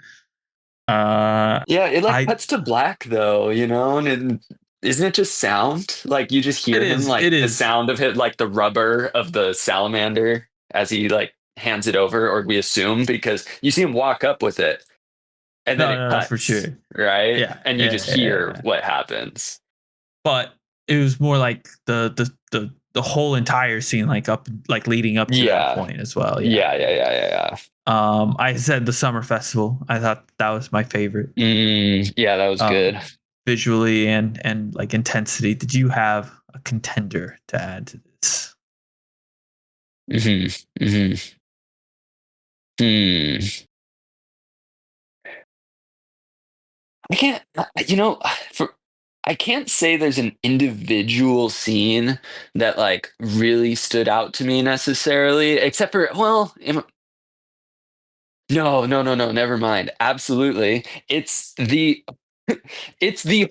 Yeah, it like I cuts to black though, you know, and isn't it just sound? Like you just hear him, like it the is. sound of it, like the rubber of the salamander as he like hands it over, or we assume because you see him walk up with it, and then it No, cuts, for sure. right? Yeah, And you just hear what happens. But it was more like the whole entire scene, like leading up to that point as well. Yeah. I said the summer festival. I thought that was my favorite. Yeah, that was good. Visually and like intensity. Did you have a contender to add to this? I can't, I can't say there's an individual scene that like really stood out to me necessarily, except for, well, no, never mind. Absolutely. It's the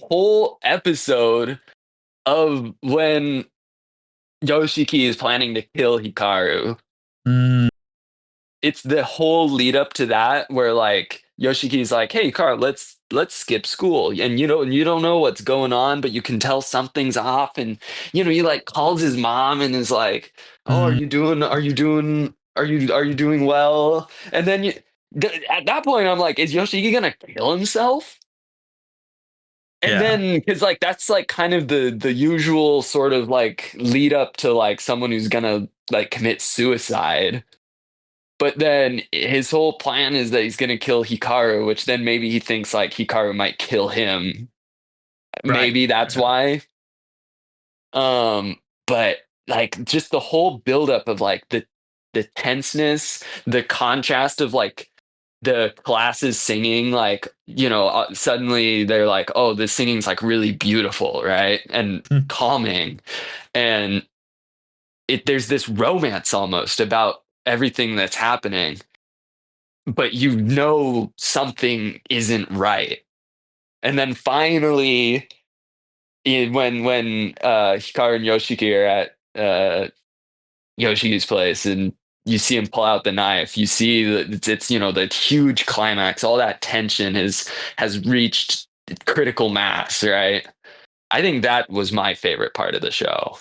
whole episode of when Yoshiki is planning to kill Hikaru. Mm, It's the whole lead up to that where like Yoshiki's like, "Hey, Hikaru, let's skip school." And you don't know what's going on, but you can tell something's off and he like calls his mom and is like, "Oh, mm, are you doing well?" And then at that point I'm like, "Is Yoshiki going to kill himself?" And yeah. then because like that's like kind of the usual sort of like lead up to like someone who's gonna like commit suicide. But then his whole plan is that he's gonna kill Hikaru, which then maybe he thinks like Hikaru might kill him. Right. Maybe that's why. But like just the whole buildup of like the tenseness, the contrast of like the classes singing, like suddenly they're like, oh, this singing's like really beautiful, right, and calming, and there's this romance almost about everything that's happening, but something isn't right, and then finally when Hikaru and Yoshiki are at Yoshi's place and you see him pull out the knife, you see that it's the huge climax, all that tension has reached critical mass, right? I think that was my favorite part of the show.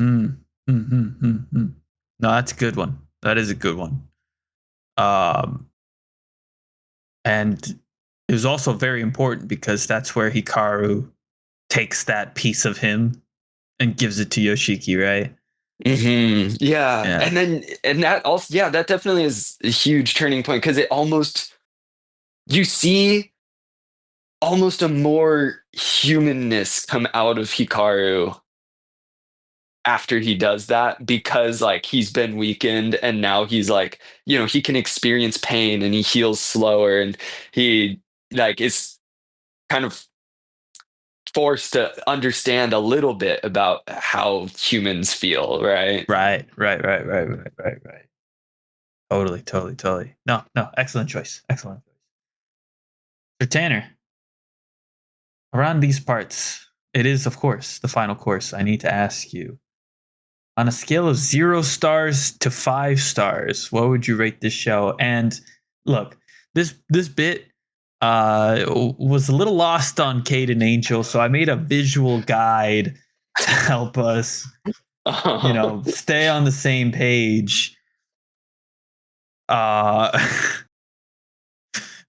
Mm, No, that's a good one. That is a good one. And it was also very important because that's where Hikaru takes that piece of him and gives it to Yoshiki, right? Yeah. And that also, yeah, that definitely is a huge turning point because you see almost a more humanness come out of Hikaru after he does that, because like he's been weakened and now he's like, he can experience pain and he heals slower, and he like is kind of forced to understand a little bit about how humans feel, right? Right. Totally. No, excellent choice. So Tanner, around these parts, it is of course the final course. I need to ask you, on a scale of 0 stars to 5 stars, what would you rate this show? And look, this bit was a little lost on Kate and Angel, so I made a visual guide to help us, stay on the same page.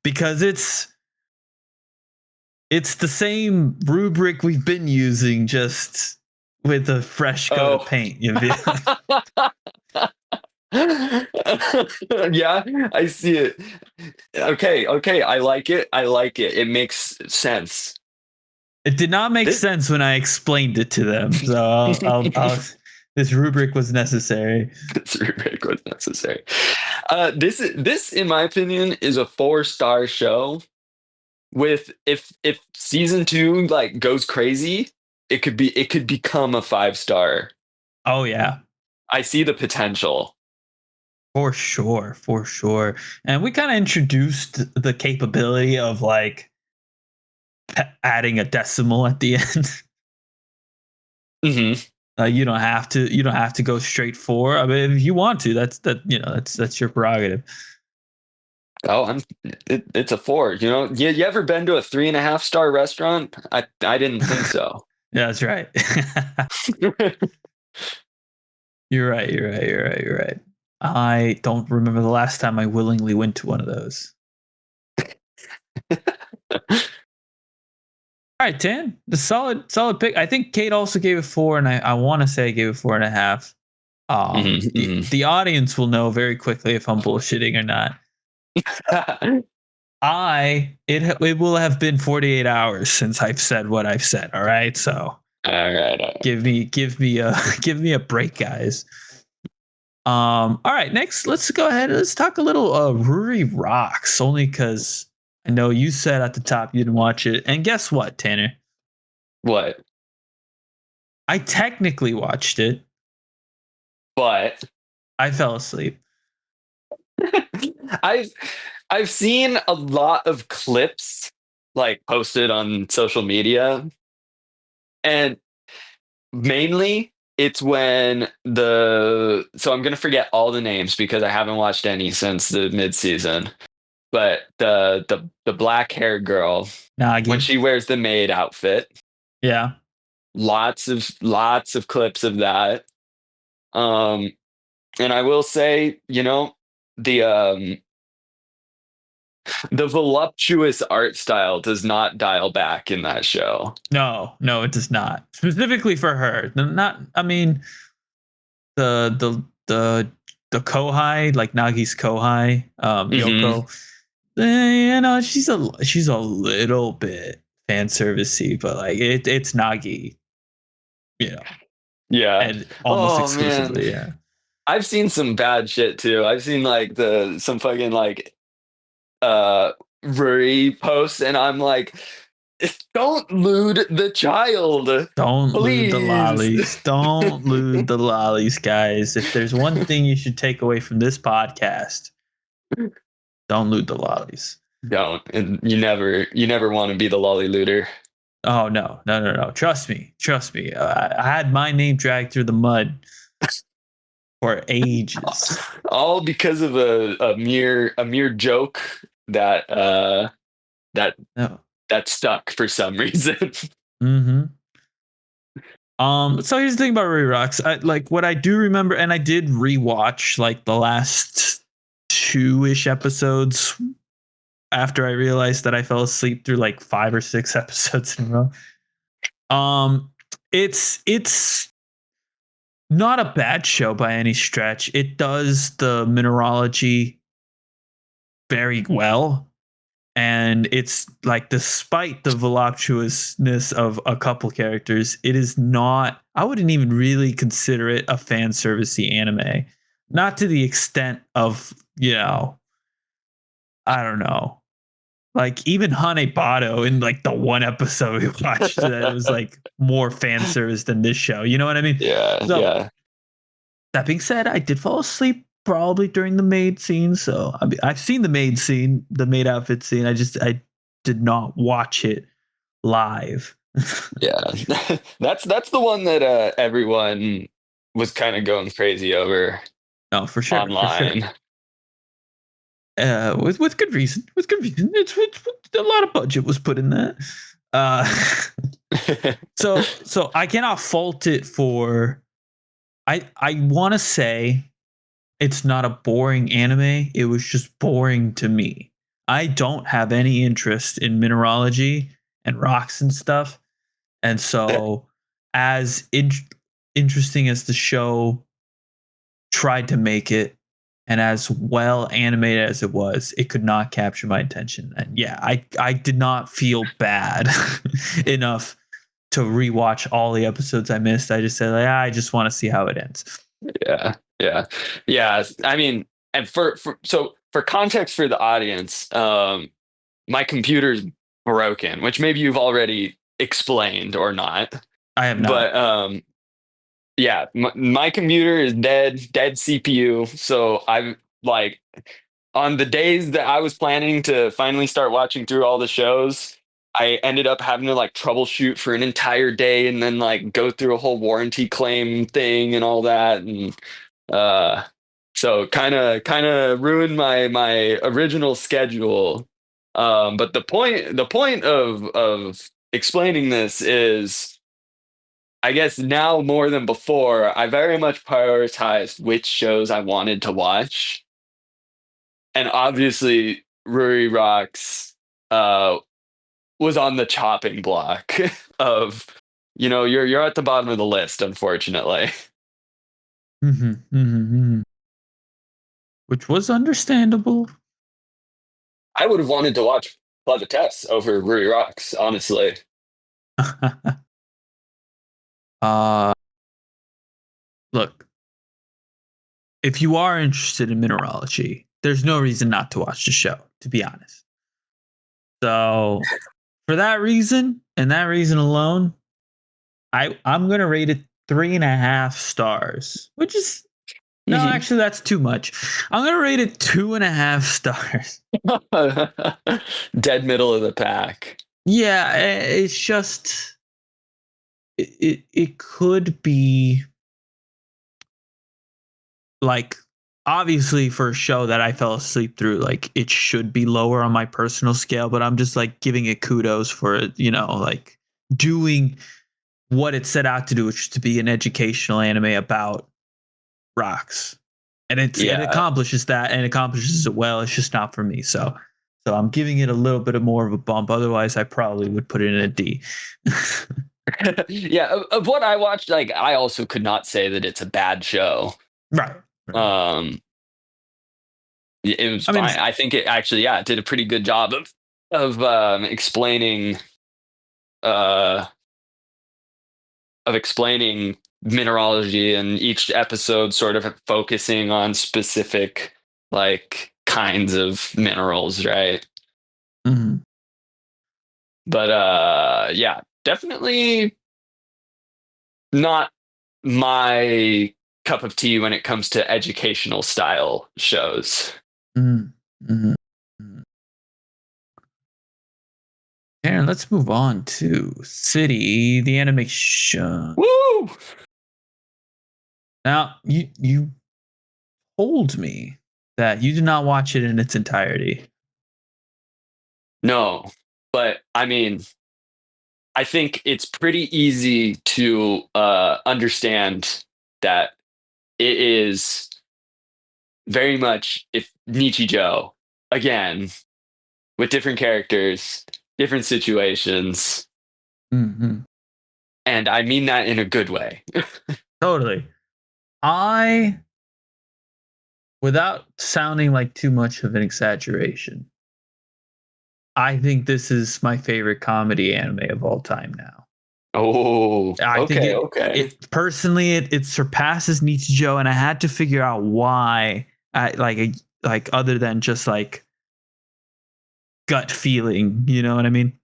Because it's the same rubric we've been using, just with a fresh coat of paint. Yeah, I see it. Okay, I like it. It makes sense. It did not make sense when I explained it to them. So I'll This rubric was necessary. This rubric was necessary. This, in my opinion, is a 4-star show. With if season 2 like goes crazy, it could become a 5-star. Oh yeah, I see the potential. for sure, for sure. And we kind of introduced the capability of like adding a decimal at the end. Hmm. You don't have to. You don't have to go straight 4. I mean, if you want to, that's your prerogative. Oh, it's a 4. You know, you ever been to a 3.5-star restaurant? I didn't think so. Yeah, that's right. You're right. You're right. You're right. You're right. I don't remember the last time I willingly went to one of those. All right, 10. The solid pick. I think Kate also gave it 4, and I want to say I gave it 4.5. The audience will know very quickly if I'm bullshitting or not. It will have been 48 hours since I've said what I've said. All right, so All right. give me a break, guys. All right, next let's go ahead. Let's talk a little Ruri Rocks, only because I know you said at the top you didn't watch it, and guess what, Tanner? What? I technically watched it. But I fell asleep. I've seen a lot of clips like posted on social media, and mainly it's when so I'm gonna forget all the names because I haven't watched any since the mid-season. But the black haired girl, Nagi. when she wears the maid outfit, Yeah. lots of clips of that. And I will say, you know, the the voluptuous art style does not dial back in that show. No, it does not. Specifically for her. Not I mean the Kohai, like Nagi's Kohai, Yoko. You know, she's a little bit fan servicey, but like it's Nagi, you know, Yeah. and almost Oh man. exclusively, yeah. I've seen some bad shit too. I've seen like some fucking like Ruri posts, and I'm like, don't lewd the child. Don't lewd the Please. lollies. Don't lewd the lollies, guys. If there's one thing you should take away from this podcast, don't lewd the lollies. Don't. And you never want to be the lolly looter. Oh no. Trust me. I had my name dragged through the mud for ages. All because of a mere joke that No. that stuck for some reason. Mm-hmm. So here's the thing about Ray Rocks. Like what I do remember, and I did rewatch like the last 2-ish episodes after I realized that I fell asleep through like 5 or 6 episodes in a row. It's not a bad show by any stretch. It does the mineralogy very well. And it's like, despite the voluptuousness of a couple characters, it is not, I wouldn't even really consider it a fan servicey anime. Not to the extent of, you know, I don't know. Like even Hanebado in like the one episode we watched that was like more fan service than this show. You know what I mean? Yeah, So, yeah. that being said, I did fall asleep probably during the maid scene. So I've seen the maid scene, the maid outfit scene. I did not watch it live. Yeah. That's the one that everyone was kind of going crazy over No, for sure. online. For sure. With good reason. With good reason. It's a lot of budget was put in that. So I cannot fault it for. I want to say it's not a boring anime. It was just boring to me. I don't have any interest in mineralogy and rocks and stuff. And so, as interesting as the show tried to make it, and as well animated as it was, it could not capture my attention. And yeah, I did not feel bad enough to rewatch all the episodes I missed. I just said, like, I just want to see how it ends. Yeah. I mean, and for context for the audience, my computer's broken, which maybe you've already explained or not. I have not. But yeah, my computer is dead CPU. So I'm like, on the days that I was planning to finally start watching through all the shows, I ended up having to like troubleshoot for an entire day and then like go through a whole warranty claim thing and all that. And so kind of ruined my original schedule. But the point of explaining this is, I guess now more than before, I very much prioritized which shows I wanted to watch. And obviously Ruri Rocks was on the chopping block of, you're at the bottom of the list, unfortunately. Which was understandable. I would have wanted to watch Clevites over Ruri Rocks, honestly. Look, if you are interested in mineralogy, there's no reason not to watch the show, to be honest. So for that reason and that reason alone, I'm gonna rate it 3.5 stars, which is no, actually that's too much. I'm gonna rate it 2.5 stars. Dead middle of the pack. Yeah, it's just it could be like, obviously for a show that I fell asleep through, like it should be lower on my personal scale, but I'm just like giving it kudos for, like doing what it set out to do, which is to be an educational anime about rocks. And it accomplishes that, and it accomplishes it well. It's just not for me. So I'm giving it a little bit of more of a bump. Otherwise I probably would put it in a D. Yeah, of what I watched, like I also could not say that it's a bad show. Right. It was fine. I think it actually, it did a pretty good job of explaining mineralogy, and each episode sort of focusing on specific like kinds of minerals, right? Mm-hmm. But yeah, definitely not my cup of tea when it comes to educational style shows. Mm-hmm. Aaron, let's move on to City, the animation. Woo! Now, you told me that you did not watch it in its entirety. No, but I mean, I think it's pretty easy to understand that it is very much if Nichijou, again, with different characters, different situations. Mm-hmm. And I mean that in a good way. Totally. Without sounding like too much of an exaggeration, I think this is my favorite comedy anime of all time now. Oh, I think it personally, it surpasses Nichijou, and I had to figure out why. Like other than just like gut feeling, you know what I mean?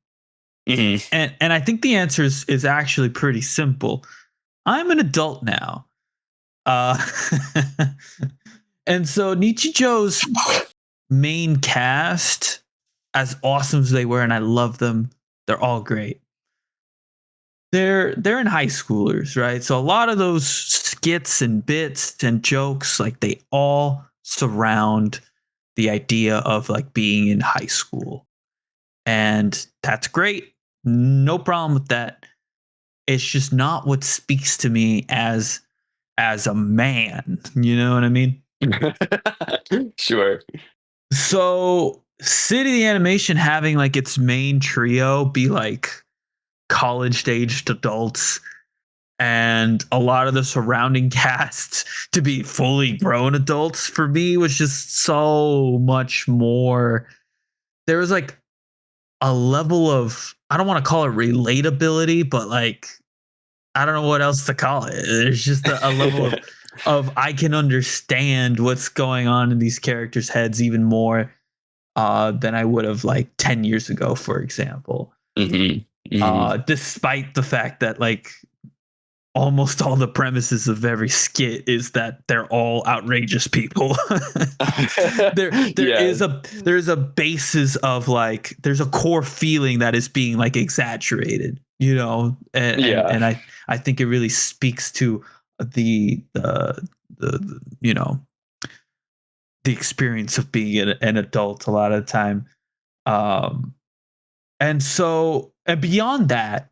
Mm-hmm. And I think the answer is actually pretty simple. I'm an adult now. And so Nichijou's main cast, as awesome as they were, and I love them, they're all great. They're in high schoolers, right? So a lot of those skits and bits and jokes, like they all surround the idea of like being in high school. And that's great. No problem with that. It's just not what speaks to me as a man. You know what I mean? Sure. So City the Animation having like its main trio be like college aged adults, and a lot of the surrounding cast to be fully grown adults, for me was just so much more. There was like a level of, I don't want to call it relatability, but like I don't know what else to call it. There's just a level of I can understand what's going on in these characters' heads even more than I would have like 10 years ago, for example. Despite the fact that like almost all the premises of every skit is that they're all outrageous people. there is a basis of like there's a core feeling that is being like exaggerated, you know, and I think it really speaks to the you know, the experience of being an adult a lot of the time. And so, and beyond that,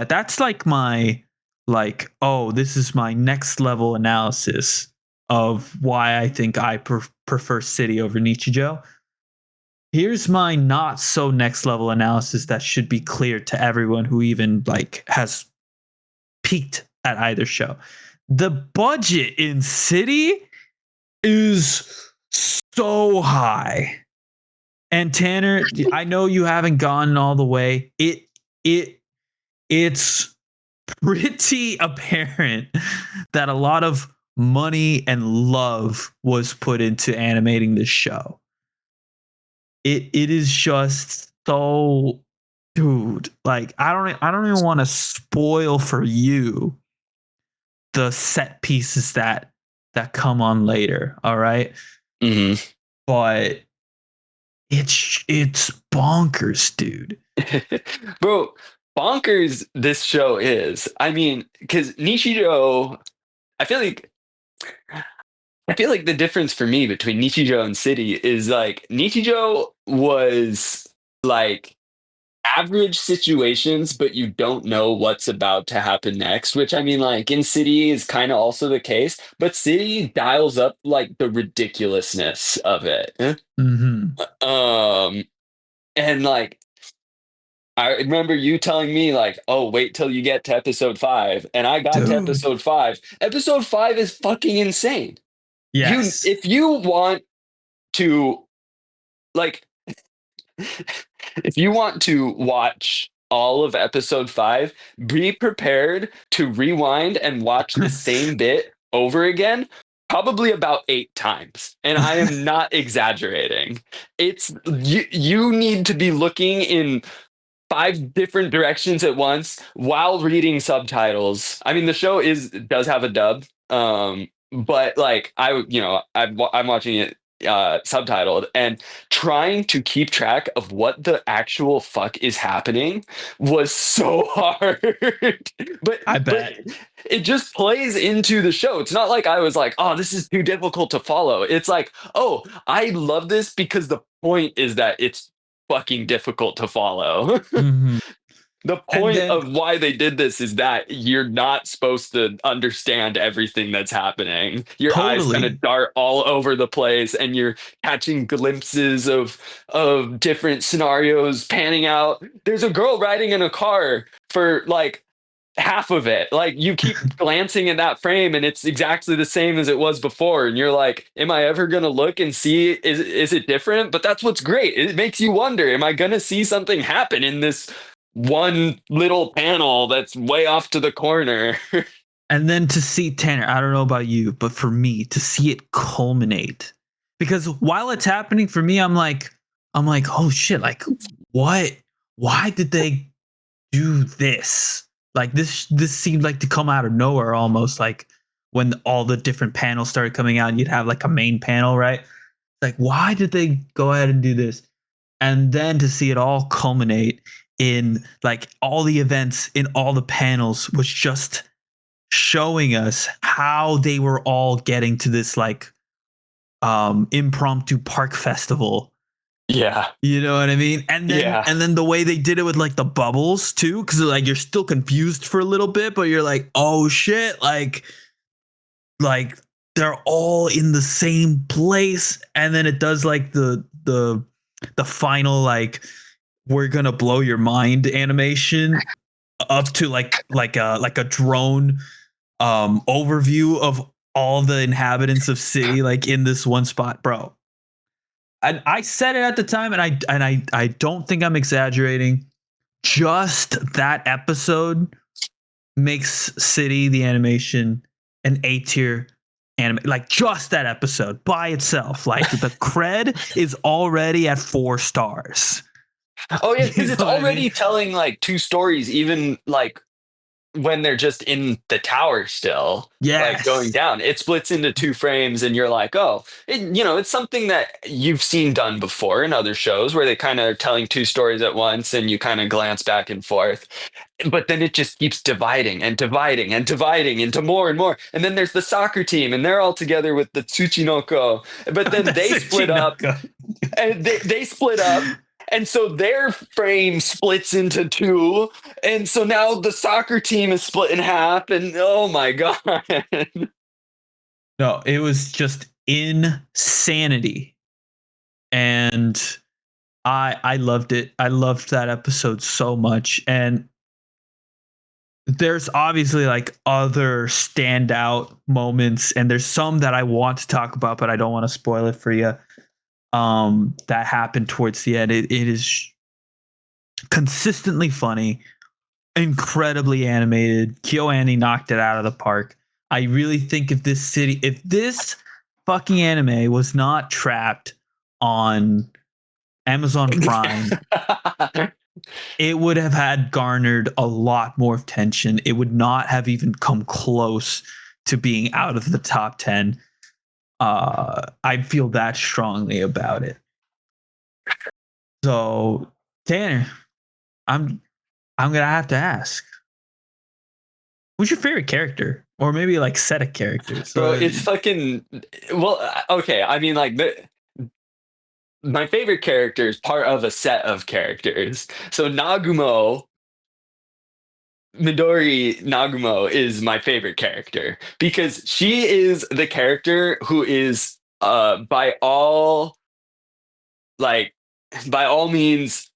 that's like my, like, oh, this is my next level analysis of why I think I prefer City over Nichijou. Here's my not so next level analysis that should be clear to everyone who even like has peaked at either show. The budget in City is so high. And Tanner, I know you haven't gone all the way. It's pretty apparent that a lot of money and love was put into animating this show. It is just so, dude, like I don't even want to spoil for you the set pieces that come on later, all right? But it's bonkers, dude. Bro, bonkers this show is. I mean, because Nichijou, I feel like the difference for me between Nichijou and City is like Nichijou was like average situations, but you don't know what's about to happen next, which I mean, like in City is kind of also the case, but City dials up like the ridiculousness of it. And like I remember you telling me like, "Oh, wait till you get to episode 5." And I got to episode 5. Episode 5 is fucking insane. Yes. If you want to like if you want to watch all of episode 5, be prepared to rewind and watch the same bit over again probably about 8 times. And I am not exaggerating. It's you need to be looking in 5 different directions at once while reading subtitles. I mean, the show does have a dub, but like I'm watching it subtitled, and trying to keep track of what the actual fuck is happening was so hard. but I bet. but it just plays into the show. It's not like I was like, oh, this is too difficult to follow. It's like, oh, I love this because the point is that it's fucking difficult to follow. The point of why they did this is that you're not supposed to understand everything that's happening. Your eyes kind of dart all over the place, and you're catching glimpses of different scenarios panning out. There's a girl riding in a car for like half of it. Like you keep glancing at that frame and it's exactly the same as it was before, and you're like, am I ever gonna look and see is it different? But that's what's great. It makes you wonder, am I gonna see something happen in this one little panel that's way off to the corner? And then to see, Tanner, I don't know about you, but for me to see it culminate, because while it's happening for me, I'm like, oh shit, like what? Why did they do this? Like this seemed like to come out of nowhere almost, like when all the different panels started coming out and you'd have like a main panel, right? Like, why did they go ahead and do this? And then to see it all culminate in like all the events in all the panels was just showing us how they were all getting to this like impromptu park festival. Yeah. You know what I mean? And then the way they did it with like the bubbles too, because like you're still confused for a little bit, but you're like, oh shit, like they're all in the same place. And then it does like the final like we're gonna blow your mind animation up to like a drone overview of all the inhabitants of City like in this one spot, bro. I said it at the time, and I don't think I'm exaggerating. Just that episode makes City the animation an A tier anime. Like just that episode by itself, like the cred is already at 4 stars. Oh yeah, You because know it's what I already mean? telling like 2 stories, even like when they're just in the tower still, like going Yes. down. It splits into 2 frames, and you're like, oh, it's something that you've seen done before in other shows where they kind of are telling 2 stories at once, and you kind of glance back and forth. But then it just keeps dividing and dividing and dividing into more and more. And then there's the soccer team, and they're all together with the Tsuchinoko. But then That's they a split up, Chinoko. and they split up. And so their frame splits into 2. And so now the soccer team is split in half. And oh my God. No, it was just insanity. And I loved it. I loved that episode so much. And there's obviously like other standout moments, and there's some that I want to talk about, but I don't want to spoil it for you. That happened towards the end. It is consistently funny, incredibly animated. KyoAni knocked it out of the park. I really think if this fucking anime was not trapped on Amazon Prime, it would have had garnered a lot more attention. It would not have even come close to being out of the top 10. I feel that strongly about it. So, Tanner, I'm gonna have to ask, who's your favorite character, or maybe like set of characters? Bro, it's fucking. Well, okay. I mean, like, my favorite character is part of a set of characters. So Midori Nagumo is my favorite character because she is the character who is like by all means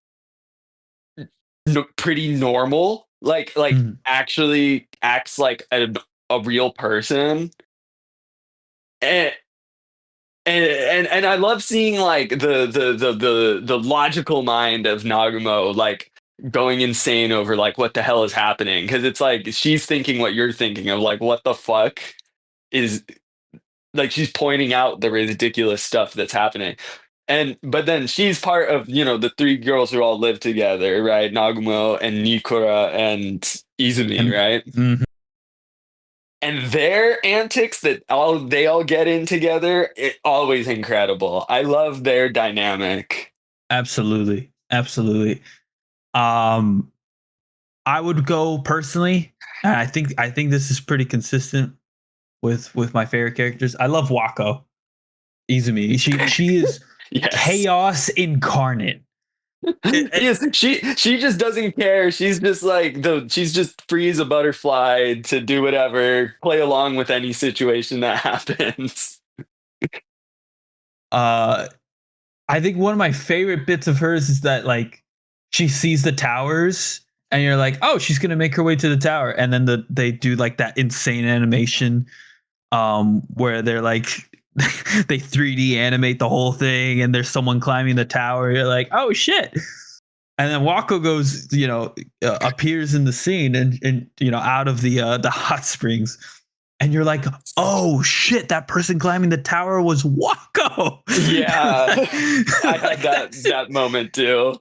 pretty normal, like Mhm. actually acts like a real person. And and I love seeing like the logical mind of Nagumo like going insane over like what the hell is happening, because it's like she's thinking what you're thinking of, like what the fuck is, like she's pointing out the ridiculous stuff that's happening. And but then she's part of the 3 girls who all live together, right? Nagumo and Nikura and Izumi, And right? mhm, And their antics that they all get in together, always incredible. I love their dynamic. absolutely, absolutely. Um, I would go personally, and I think this is pretty consistent with my favorite characters. I love Wako Izumi. She is Yes. chaos incarnate. Yes, she just doesn't care. She's just like she's just free as a butterfly to do whatever, play along with any situation that happens. Uh, I think one of my favorite bits of hers is that like she sees the towers, and you're like, oh, she's gonna make her way to the tower, and then they do like that insane animation, where they're like they 3D animate the whole thing, and there's someone climbing the tower. You're like, oh shit. And then Wako goes, appears in the scene, and out of the hot springs, and you're like, oh shit, that person climbing the tower was Wako. Yeah, I had that's that moment too.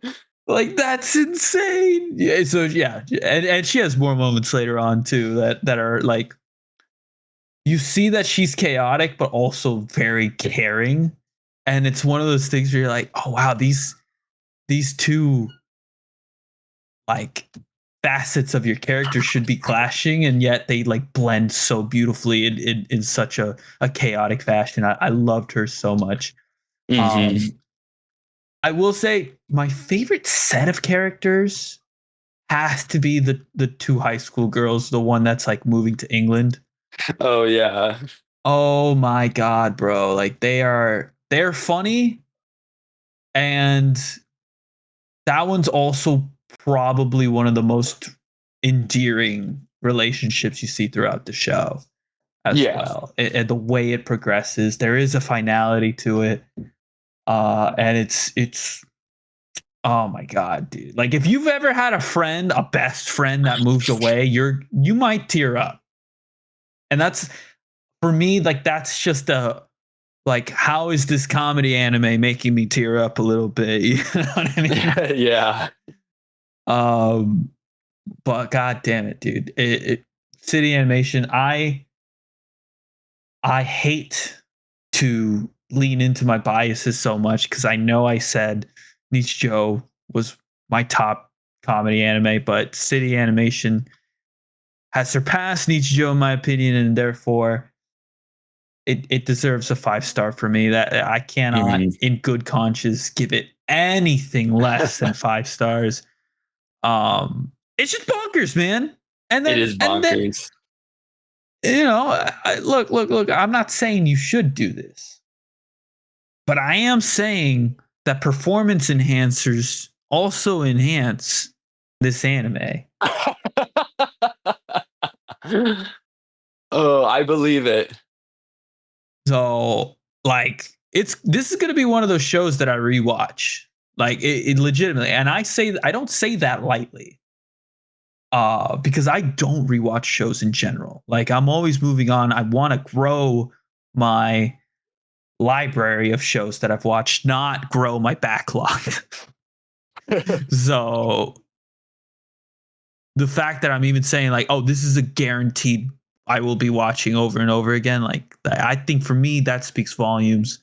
like that's insane. Yeah, so yeah, and she has more moments later on too that are like, you see that she's chaotic but also very caring, and it's one of those things where you're like, oh wow, these two like facets of your character should be clashing, and yet they like blend so beautifully in such a chaotic fashion. I loved her so much. Hmm. um I will say my favorite set of characters has to be the 2 high school girls, the one that's like moving to England. Oh yeah. Oh my god, bro, like they're funny, and that one's also probably one of the most endearing relationships you see throughout the show as Yeah. well. And the way it progresses, there is a finality to it. And it's oh my god, dude. Like if you've ever had a best friend that moved away, you might tear up. And that's for me, like that's just a like how is this comedy anime making me tear up a little bit? You know what I mean? Yeah. Um, but god damn it, dude. City animation, I hate to lean into my biases so much because I know I said Nichijou was my top comedy anime, but City Animation has surpassed Nichijou in my opinion, and therefore it deserves a 5-star for me. That I cannot, Mhm. in good conscience, give it anything less than 5 stars. It's just bonkers, man. It is And then bonkers. you know, look. I'm not saying you should do this, but I am saying that performance enhancers also enhance this anime. Oh, I believe it. So, like, this is going to be one of those shows that I rewatch, like it legitimately. And I don't say that lightly, because I don't rewatch shows in general. Like, I'm always moving on. I want to grow my library of shows that I've watched, not grow my backlog. So the fact that I'm even saying like, oh, this is a guaranteed I will be watching over and over again, like I think for me that speaks volumes.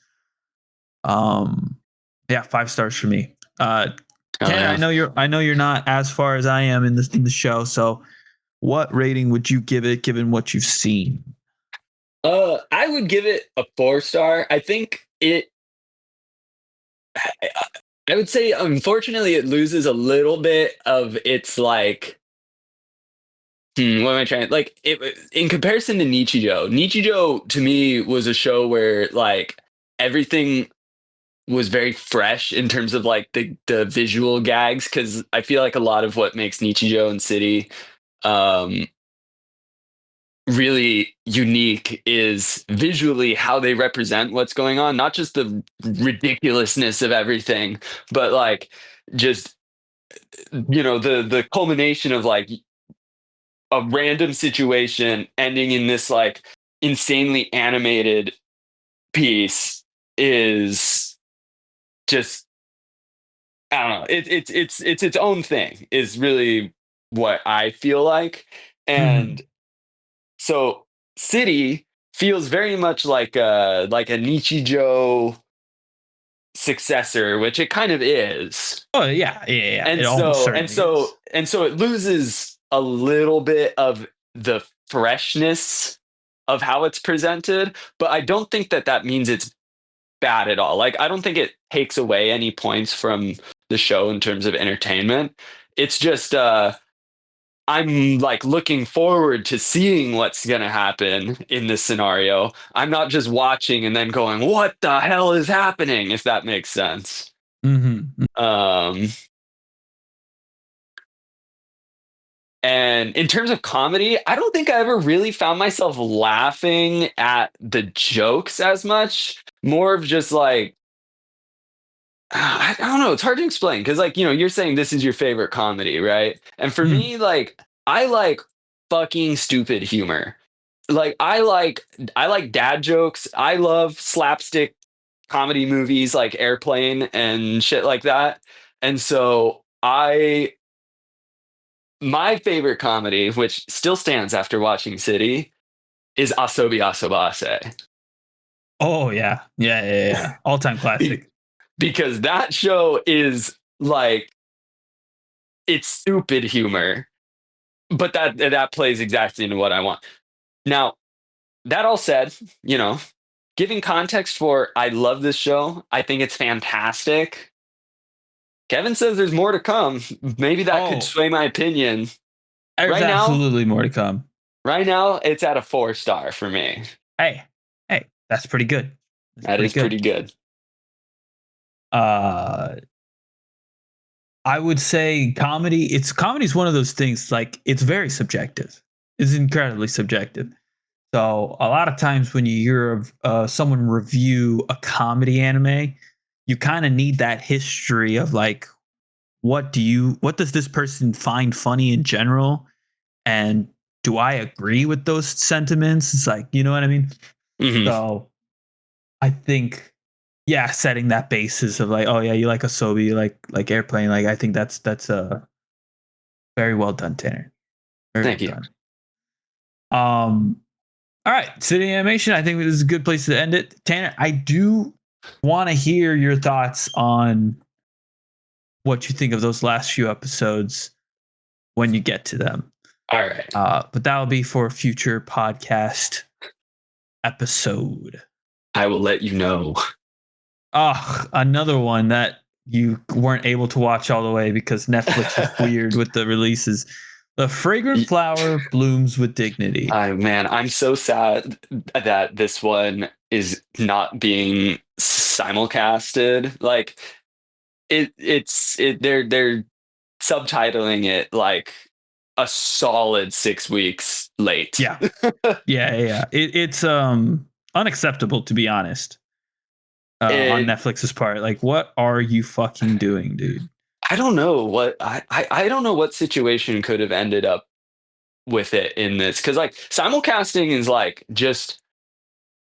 Yeah, 5 stars for me. Oh, Tanner, yeah. I know you're not as far as I am in the show. So what rating would you give it given what you've seen? I would give it a 4 star. I think I I would say, unfortunately, it loses a little bit of its like. What am I trying? Like, in comparison to Nichijou, Nichijou to me was a show where like everything was very fresh in terms of like the visual gags, because I feel like a lot of what makes Nichijou and City um, really unique is visually how they represent what's going on, not just the ridiculousness of everything, but like just the culmination of like a random situation ending in this like insanely animated piece is just, I don't know. It's its own thing is really what I feel like. Mm-hmm. And so City feels very much like a Nichijou successor, which it kind of is. Oh yeah. It And almost so certainly is. it loses a little bit of the freshness of how it's presented, but I don't think that means it's bad at all. Like, I don't think it takes away any points from the show in terms of entertainment. It's just I'm like looking forward to seeing what's going to happen in this scenario. I'm not just watching and then going, "What the hell is happening?" if that makes sense. Mm-hmm. Um And in terms of comedy, I don't think I ever really found myself laughing at the jokes as much. More of just like, I don't know. It's hard to explain because, like, you're saying this is your favorite comedy, right? And for Mm-hmm. me, like, I like fucking stupid humor. Like, I like dad jokes. I love slapstick comedy movies like Airplane and shit like that. And so my favorite comedy, which still stands after watching City, is Asobi Asobase. Oh yeah. All time Be- classic. because that show is like, it's stupid humor, but that plays exactly into what I want. Now, that all said, giving context for I love this show, I think it's fantastic. Kevin says there's more to come. Maybe that could Oh, sway my opinion. there's Right now, absolutely more to come. it's at a 4 star for me. Hey, that's pretty good. That's That pretty is pretty good. good. Uh, I would say comedy's one of those things like it's very subjective. It's incredibly subjective. So a lot of times when you hear of someone review a comedy anime, you kind of need that history of like, what does this person find funny in general? And do I agree with those sentiments? It's like, you know what I mean? Mhm. So I think, yeah, setting that basis of like, oh yeah, you like Asobi, you like Airplane, like I think that's very well done, Tanner. Very Thank well you. done. All right, City Animation. I think this is a good place to end it. Tanner, I do want to hear your thoughts on what you think of those last few episodes when you get to them. All right. But that will be for a future podcast episode. I will let you know. Another one that you weren't able to watch all the way because Netflix is weird with the releases. The Fragrant Flower Blooms with Dignity. Man, I'm so sad that this one is not being simulcasted. Like they're subtitling it like a solid 6 weeks late. Yeah. It's unacceptable, to be honest, on Netflix's part. Like, what are you fucking doing, dude? I don't know what I don't know what situation could have ended up with it in this, because like simulcasting is like just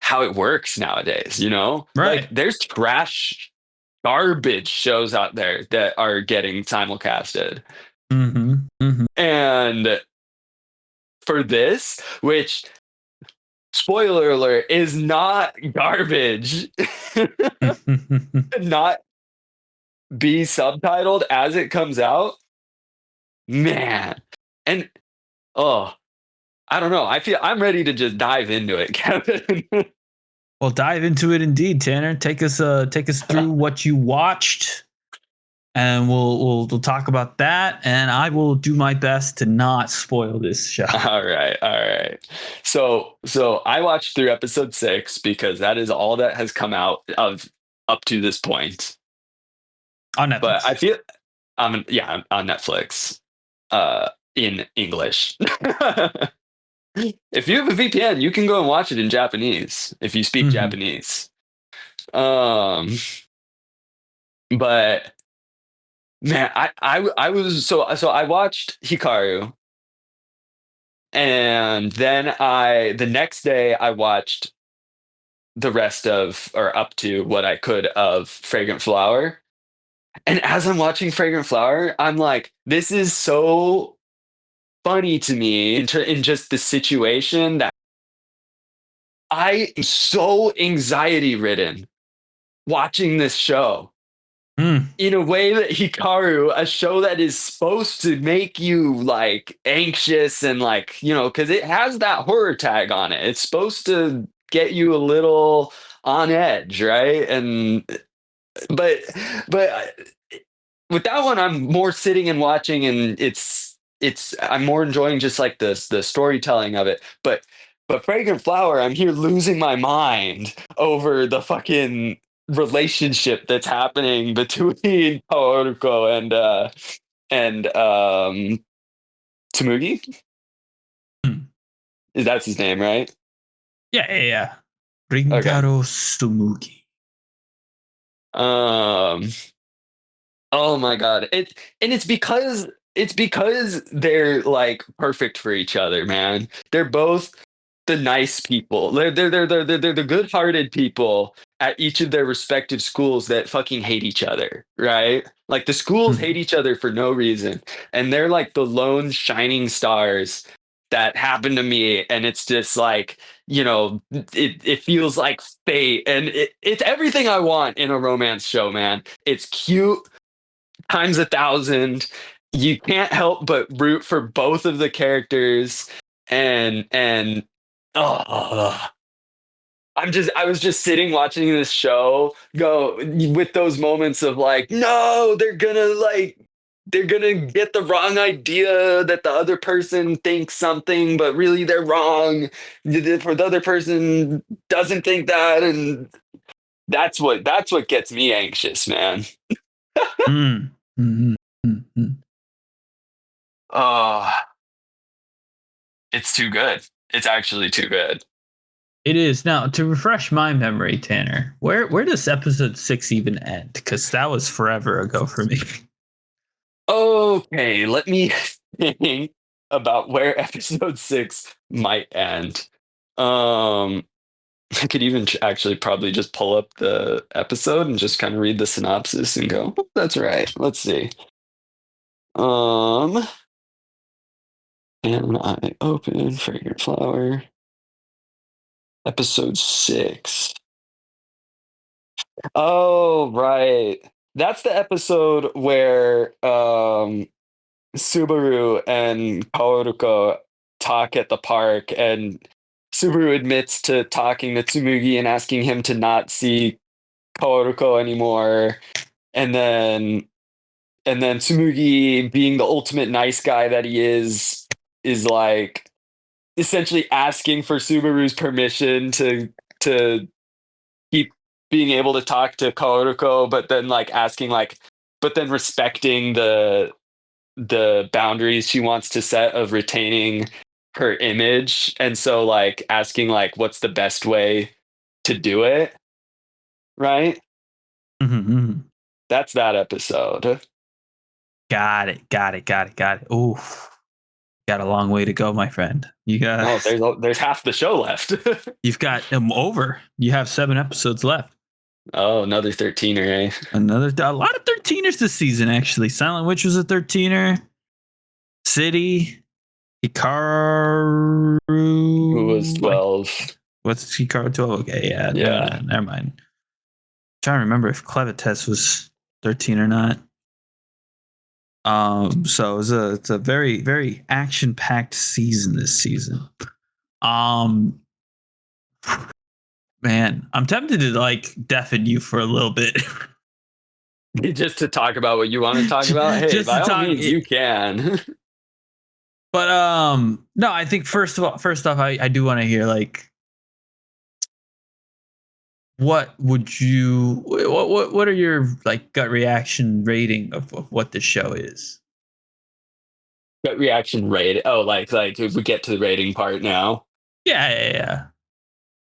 how it works nowadays, you know? Right. Like there's trash garbage shows out there that are getting simulcasted. And for this, which spoiler alert is not garbage, not be subtitled as it comes out, man. And oh, I don't know. I feel I'm ready to just dive into it, Kevin. Well, dive into it indeed, Tanner. Take us through what you watched, and we'll talk about that. And I will do my best to not spoil this show. All right. So I watched through episode 6 because that is all that has come out of up to this point. On Netflix. But I feel I'm on Netflix, in English. If you have a VPN, you can go and watch it in Japanese if you speak Japanese. But man, I was so I watched Hikaru, and then the next day I watched the rest of, or up to what I could of, Fragrant Flower. And as I'm watching Fragrant Flower, I'm like, this is so funny to me in just the situation that I am so anxiety ridden watching this show. In a way that Hikaru, a show that is supposed to make you like anxious and like, you know, because it has that horror tag on it. It's supposed to get you a little on edge, right? And but with that one, I'm more sitting and watching, and it's I'm more enjoying just like the storytelling of it. But Fragrant Flower, I'm here losing my mind over the fucking relationship that's happening between Haruko and Tsurugi. Is that's his name, right? Yeah. Rintaro Sumugi. Oh my god. It's because they're like perfect for each other, man. They're both the nice people. They're the good-hearted people at each of their respective schools that fucking hate each other, right? Like the schools hate each other for no reason, and they're like the lone shining stars that happen to me, and it's just like, you know, it feels like fate, and it's everything I want in a romance show, man. It's cute times 1,000. You can't help but root for both of the characters, and oh, I was just sitting watching this show go with those moments of like, no, they're gonna get the wrong idea that the other person thinks something, but really they're wrong. For the other person doesn't think that, and that's what gets me anxious, man. Oh, it's too good. It's actually too good. It is. Now, to refresh my memory, Tanner, where does episode 6 even end? Because that was forever ago for me. Okay, let me think about where episode 6 might end. I could even actually probably just pull up the episode and just kind of read the synopsis and go, "Oh, that's right. Let's see. Um, and I open Fragrant Flower, episode 6. Oh, right. That's the episode where Subaru and Kaoruko talk at the park, and Subaru admits to talking to Tsumugi and asking him to not see Kaoruko anymore. And then Tsumugi, being the ultimate nice guy that he is like essentially asking for Subaru's permission to keep being able to talk to Kaoruko, but then like asking like, but then respecting the boundaries she wants to set of retaining her image, and so like asking like what's the best way to do it, right? Mm-hmm. That's that episode. Got it. Oof. Got a long way to go, my friend. You got There's half the show left. you've got them over. You have 7 episodes left. Oh, another 13er, eh? A lot of 13ers this season, actually. Silent Witch was a 13er. City, Hikaru. Who was 12? What's Hikaru 12? Okay, yeah. Never mind. I'm trying to remember if Clevites was 13 or not. So it's a very, very action-packed season this season. Man, I'm tempted to like deafen you for a little bit. Just to talk about what you want to talk about? Hey, Just by to all talk- means, you can. But no, I think first off, I do want to hear like what are your like gut reaction rating of what the show is? Gut reaction rate. Oh, like if we get to the rating part now. Yeah.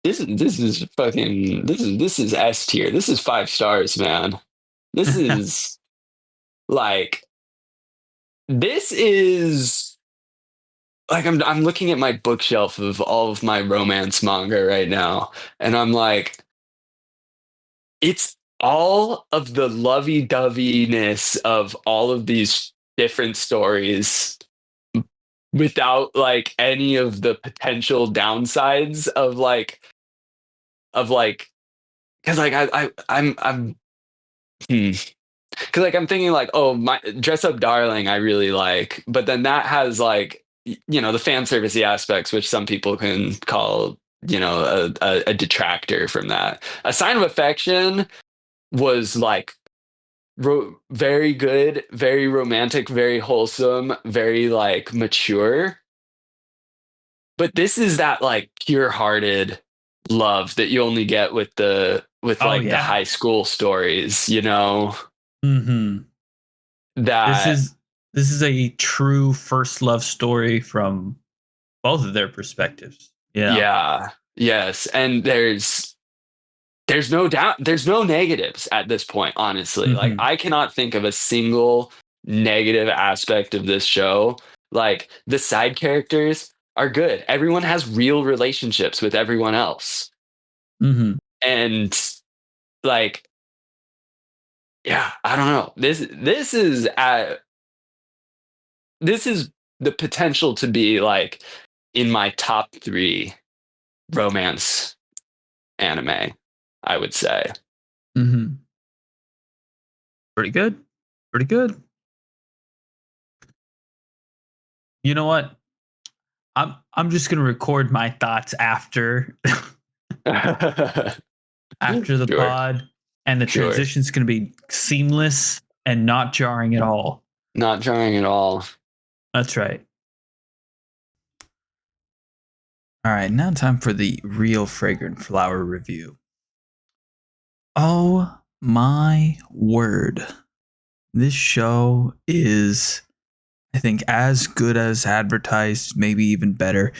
This is fucking this is S tier. This is 5 stars, man. This is like this is like I'm looking at my bookshelf of all of my romance manga right now, and I'm like, it's all of the lovey-doveyness of all of these different stories without like any of the potential downsides of like because like I'm because like I'm thinking like, oh, my Dress Up Darling I really like, but then that has like the fan servicey aspects, which some people can call a detractor from that. A Sign of Affection was like very good, very romantic, very wholesome, very like mature. But this is that like pure-hearted love that you only get with the high school stories, Mm-hmm. that This is a true first love story from both of their perspectives. yeah, yes, and there's no doubt, there's no negatives at this point, honestly. Like Mhm. I cannot think of a single negative aspect of this show. Like the side characters are good. Everyone has real relationships with everyone else. Mm-hmm. And like yeah, I don't know. This is the potential to be like in my top 3 romance anime, I would say. Mm-hmm. Pretty good. Pretty good. You know what? I'm just gonna record my thoughts after the Sure. pod, and the Sure. transition's gonna be seamless and not jarring at all. Not jarring at all. That's right. All right, now time for the real Fragrant Flower review. Oh my word. This show is, I think, as good as advertised, maybe even better.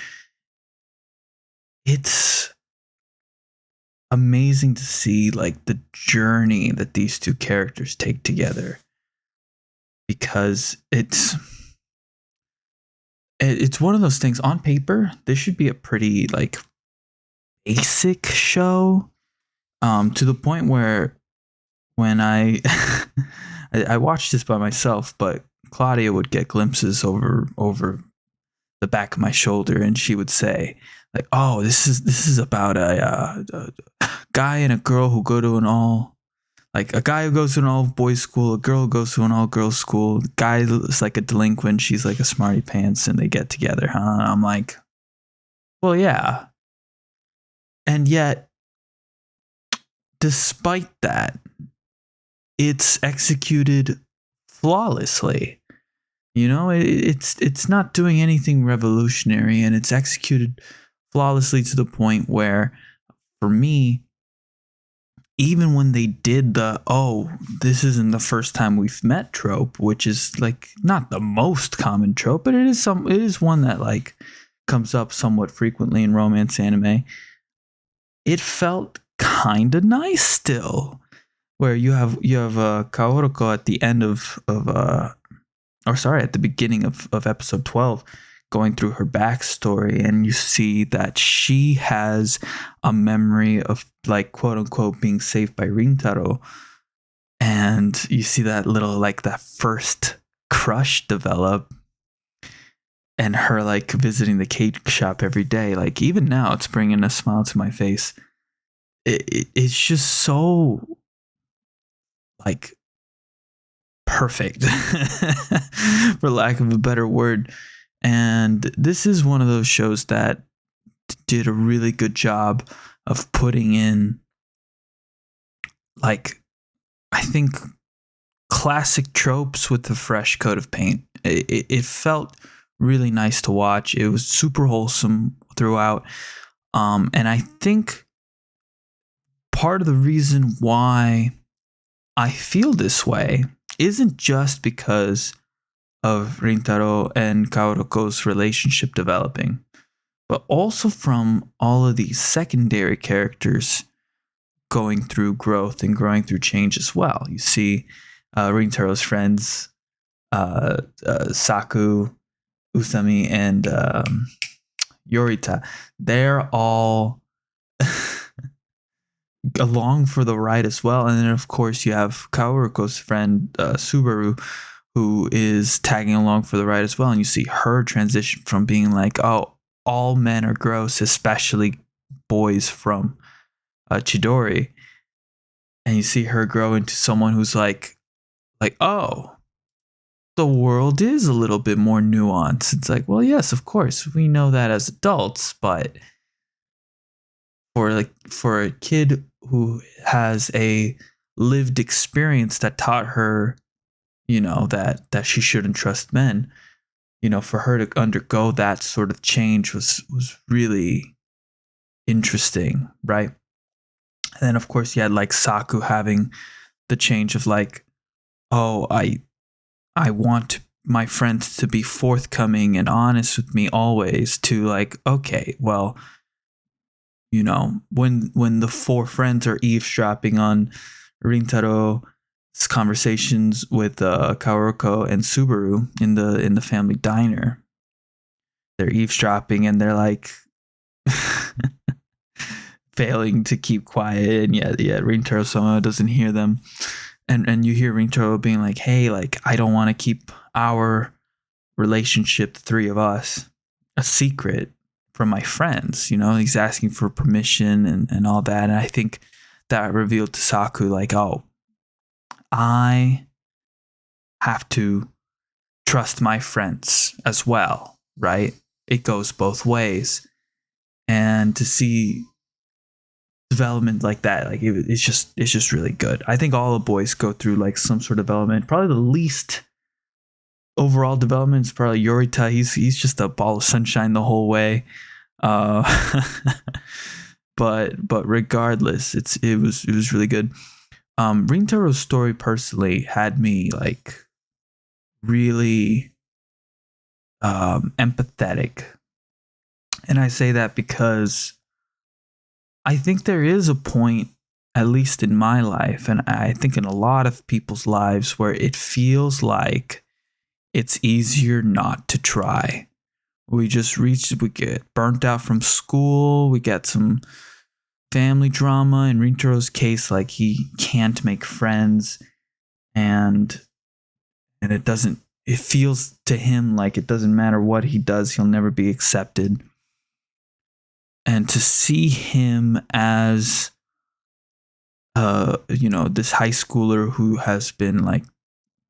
It's amazing to see like the journey that these two characters take together, because it's one of those things. On paper this should be a pretty like basic show, to the point where when I I watched this by myself, but Claudia would get glimpses over the back of my shoulder, and she would say like, "Oh, this is about a guy and a girl who go to an all like a guy who goes to an all boys school, a girl who goes to an all girls school. The guy is like a delinquent, she's like a smarty pants, and they get together." Huh? I'm like, well, yeah, and yet, despite that, it's executed flawlessly. It's not doing anything revolutionary, and it's executed flawlessly to the point where, for me, even when they did the this isn't the first time we've met trope, which is like not the most common trope, but it is one that like comes up somewhat frequently in romance anime. It felt kind of nice still, where you have Kaoroko at the end at the beginning of episode 12, going through her backstory, and you see that she has a memory of like quote unquote being saved by Rintaro, and you see that little like that first crush develop, and her like visiting the cake shop every day. Like even now, it's bringing a smile to my face. It's just so like perfect, for lack of a better word. And this is one of those shows that did a really good job of putting in, like, I think, classic tropes with a fresh coat of paint. It felt really nice to watch. It was super wholesome throughout. And I think part of the reason why I feel this way isn't just because of Rintaro and Kaoruko's relationship developing, but also from all of these secondary characters going through growth and growing through change as well. You see Rintaro's friends, Saku, Usami, and Yorita. They're all along for the ride as well. And then, of course, you have Kaoruko's friend, Subaru, who is tagging along for the ride as well. And you see her transition from being like, oh, all men are gross, especially boys from Chidori. And you see her grow into someone who's like, oh, the world is a little bit more nuanced. It's like, well, yes, of course, we know that as adults, but for a kid who has a lived experience that taught her, that she shouldn't trust men, for her to undergo that sort of change was really interesting, right? And then, of course, you had like Saku having the change of like, oh, I want my friends to be forthcoming and honest with me always, to like, okay, well, when the four friends are eavesdropping on Rintaro's conversations with Kaoruko and Subaru in the family diner, they're eavesdropping and they're like failing to keep quiet, and yet Rintaro somehow doesn't hear them, and you hear Rintaro being like, hey, like, I don't want to keep our relationship, the three of us, a secret from my friends. He's asking for permission and all that. And I think that revealed to Saku like, oh, I have to trust my friends as well, right? It goes both ways. And to see development like that, like it's just really good. I think all the boys go through like some sort of development. Probably the least overall development is probably Yorita. He's just a ball of sunshine the whole way. But regardless, it was really good. Rintaro's story personally had me like really empathetic, and I say that because I think there is a point, at least in my life, and I think in a lot of people's lives, where it feels like it's easier not to try. We get burnt out from school, we get some family drama. In Rintaro's case, like he can't make friends, and it feels to him like it doesn't matter what he does, he'll never be accepted. And to see him as this high schooler who has been like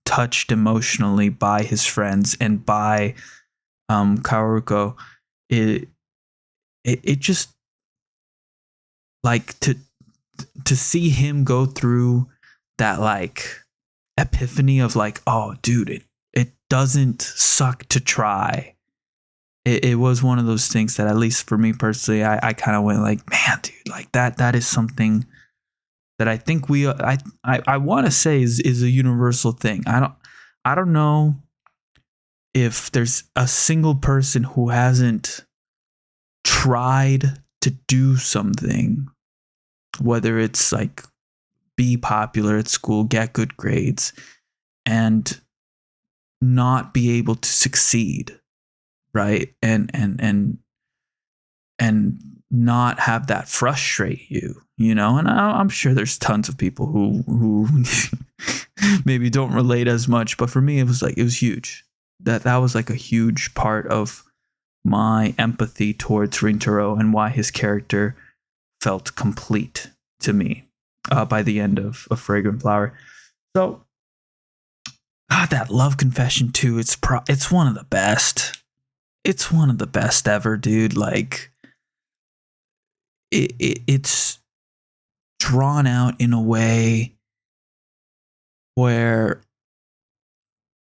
touched emotionally by his friends and by Kaoruko, it just like to see him go through that like epiphany of like, oh dude, it doesn't suck to try. It was one of those things that, at least for me personally, I kind of went like, man, dude, like that is something that I think I want to say is a universal thing. I don't know if there's a single person who hasn't tried to do something, whether it's like be popular at school, get good grades, and not be able to succeed, right? And not have that frustrate you, and I'm sure there's tons of people who maybe don't relate as much, but for me it was huge. That was like a huge part of my empathy towards Rintaro and why his character felt complete to me by the end of Fragrant Flower. So God, that love confession too, it's one of the best. It's one of the best ever, dude. Like it's drawn out in a way where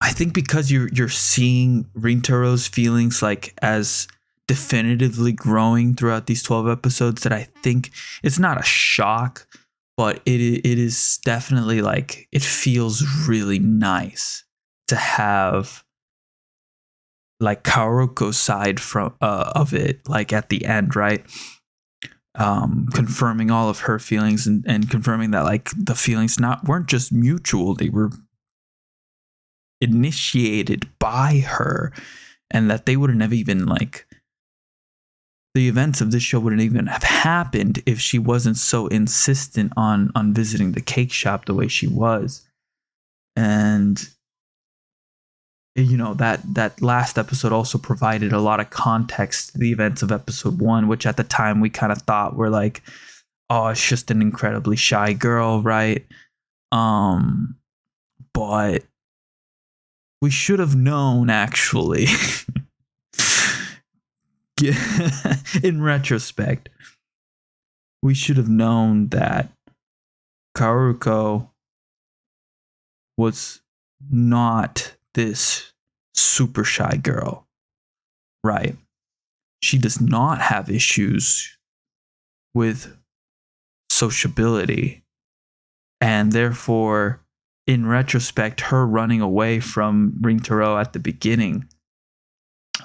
I think, because you're seeing Rintaro's feelings like as definitively growing throughout these 12 episodes, that I think it's not a shock, but it is definitely like, it feels really nice to have like Kaoruko's side from of it, like at the end, right? Confirming all of her feelings and confirming that like the feelings weren't just mutual, they were initiated by her, and that they wouldn't have even like, the events of this show wouldn't even have happened if she wasn't so insistent on visiting the cake shop the way she was. And that last episode also provided a lot of context to the events of episode 1, which at the time we kind of thought were like, oh, it's just an incredibly shy girl, right? But we should have known, actually. In retrospect, we should have known that Kaoruko was not this super shy girl, right? She does not have issues with sociability, and therefore, in retrospect, her running away from Rintaro at the beginning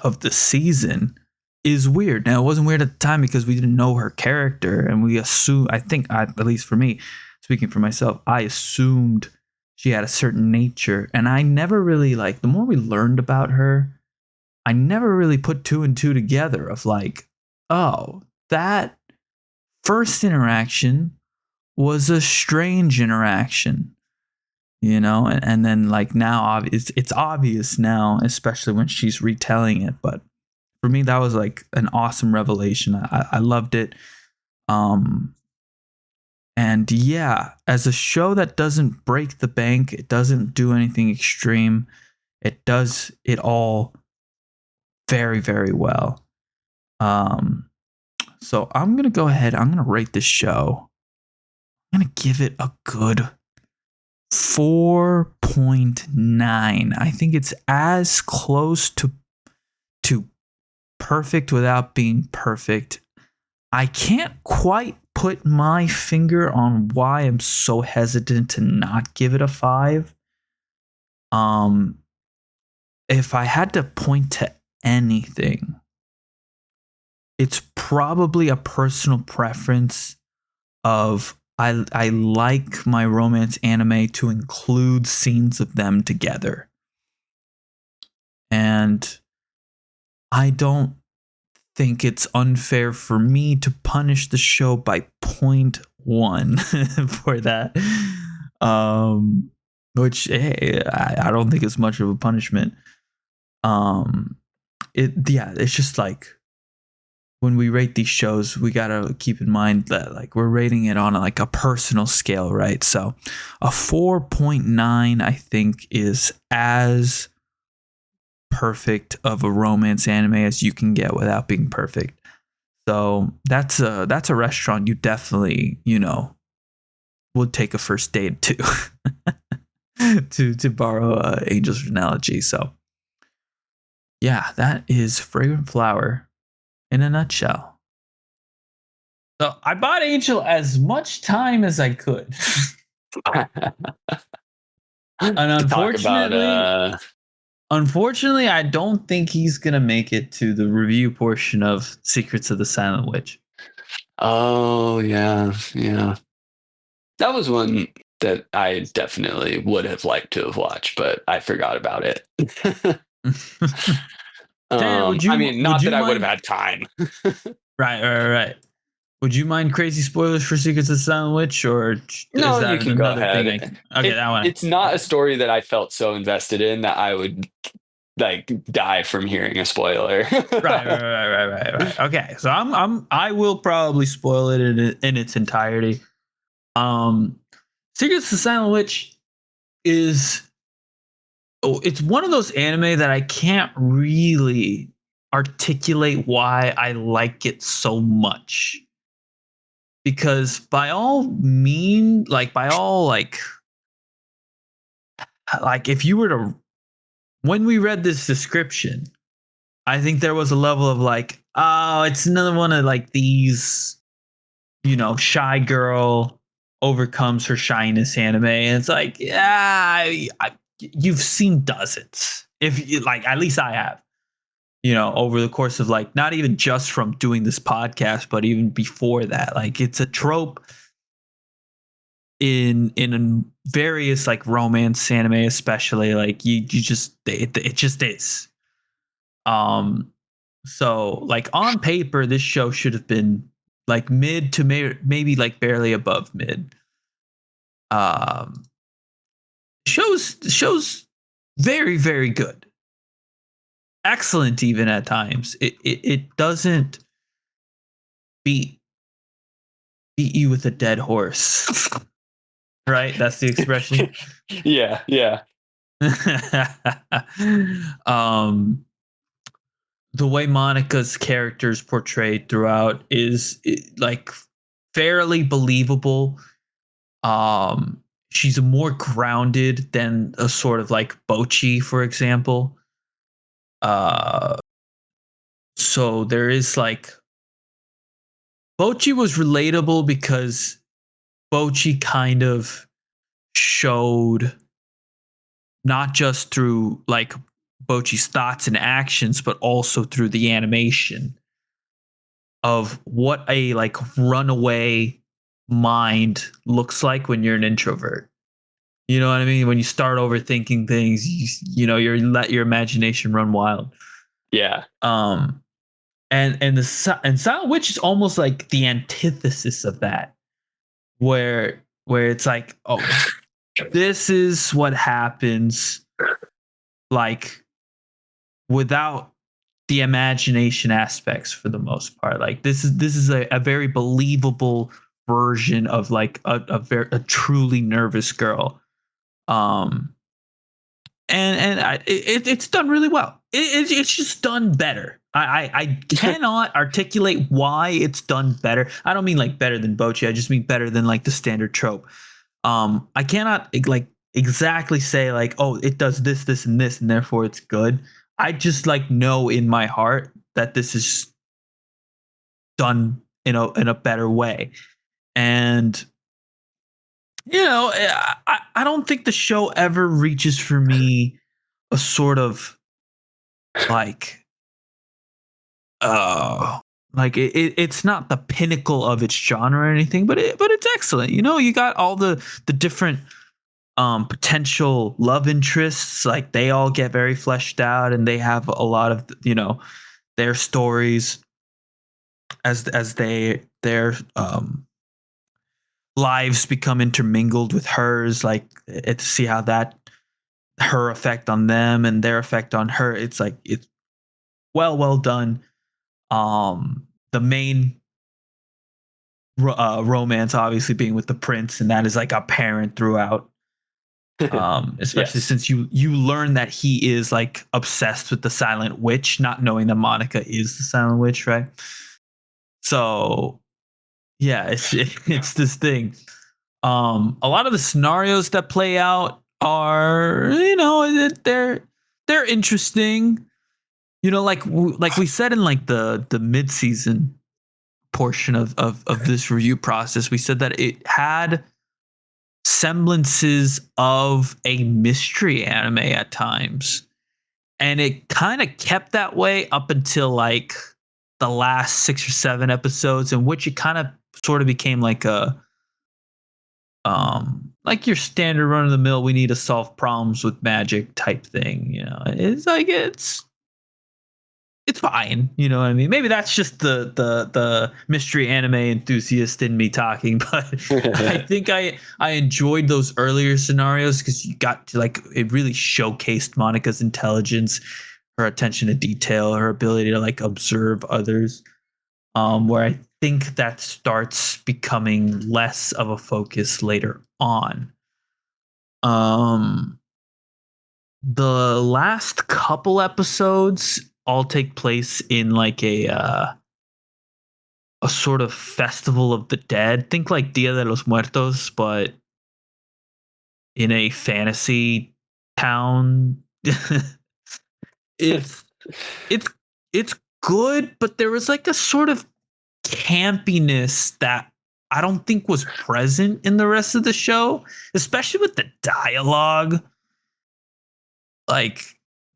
of the season is weird. Now, it wasn't weird at the time because we didn't know her character, and we assume, at least for me, speaking for myself, I assumed she had a certain nature, and I never really, like, the more we learned about her, I never really put 2 and 2 together of like, oh, that first interaction was a strange interaction, and then like now it's obvious now, especially when she's retelling it. But for me, that was like an awesome revelation. I loved it. And yeah, as a show that doesn't break the bank, it doesn't do anything extreme, it does it all very, very well. So I'm gonna go ahead, I'm gonna rate this show. I'm gonna give it a good 4.9. I think it's as close to perfect without being perfect. I can't quite put my finger on why I'm so hesitant to not give it a 5. If I had to point to anything, it's probably a personal preference of I like my romance anime to include scenes of them together. And I don't think it's unfair for me to punish the show by 0.1 for that. Which hey, I don't think it's much of a punishment. It's just like when we rate these shows, we gotta keep in mind that like we're rating it on like a personal scale, right? So a 4.9 I think is as perfect of a romance anime as you can get without being perfect. So that's a restaurant you definitely, would take a first date to to borrow Angel's analogy. So yeah, that is Fragrant Flower in a nutshell. So I bought Angel as much time as I could. And Talk about unfortunately, I don't think he's gonna make it to the review portion of Secrets of the Silent Witch. oh yeah, yeah. That was one that I definitely would have liked to have watched, but I forgot about it. Dan, I mean, would not you that I would mind? have had time. Right. Would you mind crazy spoilers for Secrets of the Silent Witch, or is No, you that can go another thing? ahead. Okay, that one. It's not a Okay. story that I felt so invested in that I would like die from hearing a spoiler. Right. Okay, so I will probably spoil it in its entirety. Secrets of the Silent Witch is it's one of those anime that I can't really articulate why I like it so much. Because by all mean, by all like if you were to when we read this description, I think there was a level of like, oh, it's another one of like these, shy girl overcomes her shyness anime. And it's like, yeah, you've seen dozens. If you like, at least I have, over the course of like, not even just from doing this podcast, but even before that, like it's a trope in various like romance anime, especially like you just, it just is. So like on paper, this show should have been like mid to maybe like barely above mid. Um, shows very very good, excellent even at times. It doesn't beat you with a dead horse, right? That's the expression. Yeah. um, the way Monica's character is portrayed throughout is like fairly believable. She's more grounded than a sort of like Bochi, for example. Uh, so there is like Bochi was relatable because Bochi kind of showed not just through like Bochi's thoughts and actions, but also through the animation of what a like runaway mind looks like when you're an introvert. You know what I mean? When you start overthinking things, you let your imagination run wild. Yeah. And Silent Witch is almost like the antithesis of that, where it's like, oh, this is what happens, like without the imagination aspects for the most part. Like this is a very believable version of like a truly nervous girl. Um, it's done really well. It's just done better. I cannot articulate why it's done better. I don't mean like better than Bochi. I just mean better than like the standard trope. I cannot like exactly say like, oh, it does this, and this, and therefore it's good. I just like know in my heart that this is done in a better way. And I don't think the show ever reaches for me a sort of like it's not the pinnacle of its genre or anything, but it's excellent. You know, you got all the different potential love interests, like they all get very fleshed out, and they have a lot of, you know, their stories as their lives become intermingled with hers, like to see how that her effect on them and their effect on her. It's like it's well done. The main romance obviously being with the prince, and that is like apparent throughout. Especially Yes. since you learn that he is like obsessed with the silent witch, not knowing that Monica is the silent witch, right? So yeah, it's this thing. A lot of the scenarios that play out are, you know, they're interesting. You know, like we said in like the mid season portion of this review process, we said that it had semblances of a mystery anime at times, and it kind of kept that way up until like the last 6 or 7 episodes, in which it kind of sort of became like a like your standard run of the mill, we need to solve problems with magic type thing. You know, it's like it's fine. You know what I mean? Maybe that's just the mystery anime enthusiast in me talking, but I think I enjoyed those earlier scenarios because you got to like, it really showcased Monica's intelligence, her attention to detail, her ability to like observe others. Where I think that starts becoming less of a focus later on. Um, the last couple episodes all take place in like a sort of festival of the dead. Think like Dia de los Muertos, but in a fantasy town. it's it's it's good, but there was like a sort of campiness that I don't think was present in the rest of the show, especially with the dialogue. Like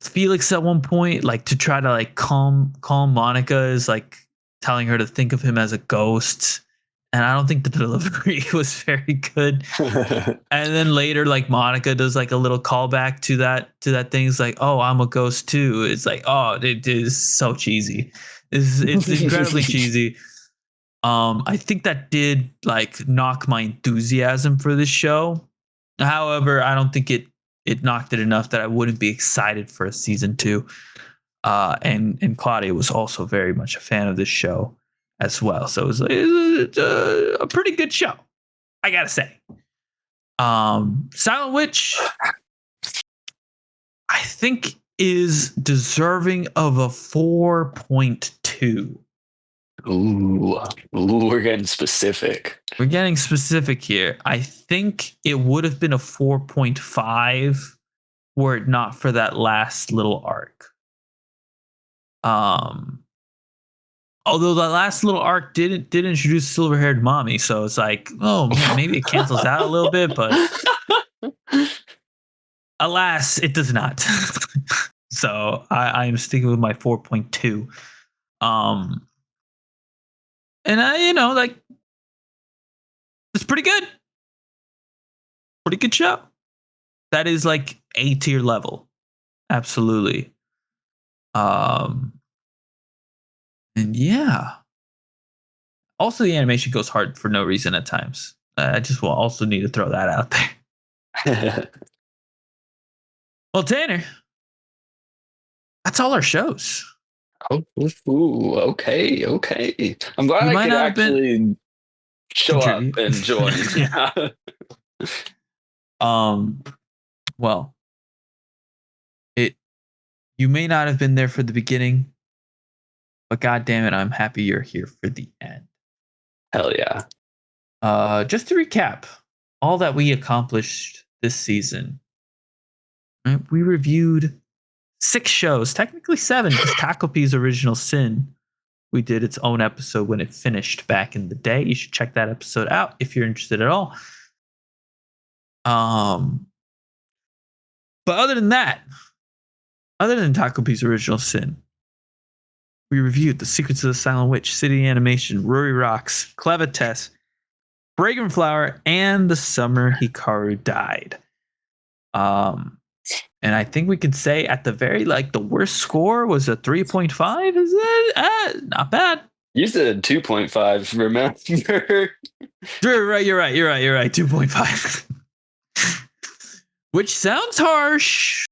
Felix at one point, like to try to like calm Monica, is like telling her to think of him as a ghost. And I don't think the delivery was very good. And then later, like Monica does like a little callback to that thing. It's like, oh, I'm a ghost too. It's like, oh, it is so cheesy. It's incredibly cheesy. I think that did like knock my enthusiasm for this show. However, I don't think it knocked it enough that I wouldn't be excited for a season two. And Claudia was also very much a fan of this show as well. So it was a pretty good show, I gotta say. Silent Witch, I think, is deserving of a 4.2. Ooh, we're getting specific. We're getting specific here. I think it would have been a 4.5 were it not for that last little arc. Um, Although that last little arc did introduce silver-haired mommy, so it's like, oh man, maybe it cancels out a little bit, but alas, it does not. So I am sticking with my 4.2. And I, you know, like, it's pretty good. Pretty good show. That is like A tier level. Absolutely. And yeah. Also, the animation goes hard for no reason at times. I just will also need to throw that out there. Well, Tanner, that's all our shows. Oh, ooh, okay, okay. I'm glad You I might could not have been actually show up contribute. and join. Yeah. Um, well, it you may not have been there for the beginning, but god damn it, I'm happy you're here for the end. Hell yeah. Just to recap, all that we accomplished this season. Right? We reviewed 6 shows, technically 7, because Taco P's Original Sin, we did its own episode when it finished back in the day. You should check that episode out if you're interested at all. But other than that, other than Taco P's Original Sin, we reviewed The Secrets of the Silent Witch, City Animation, Rory Rocks, Clever Test, Fragrant Flower, and The Summer Hikaru Died. And I think we can say at the very the worst score was a 3.5. Is it not bad? You said 2.5. Remember? You're right. 2.5, which sounds harsh,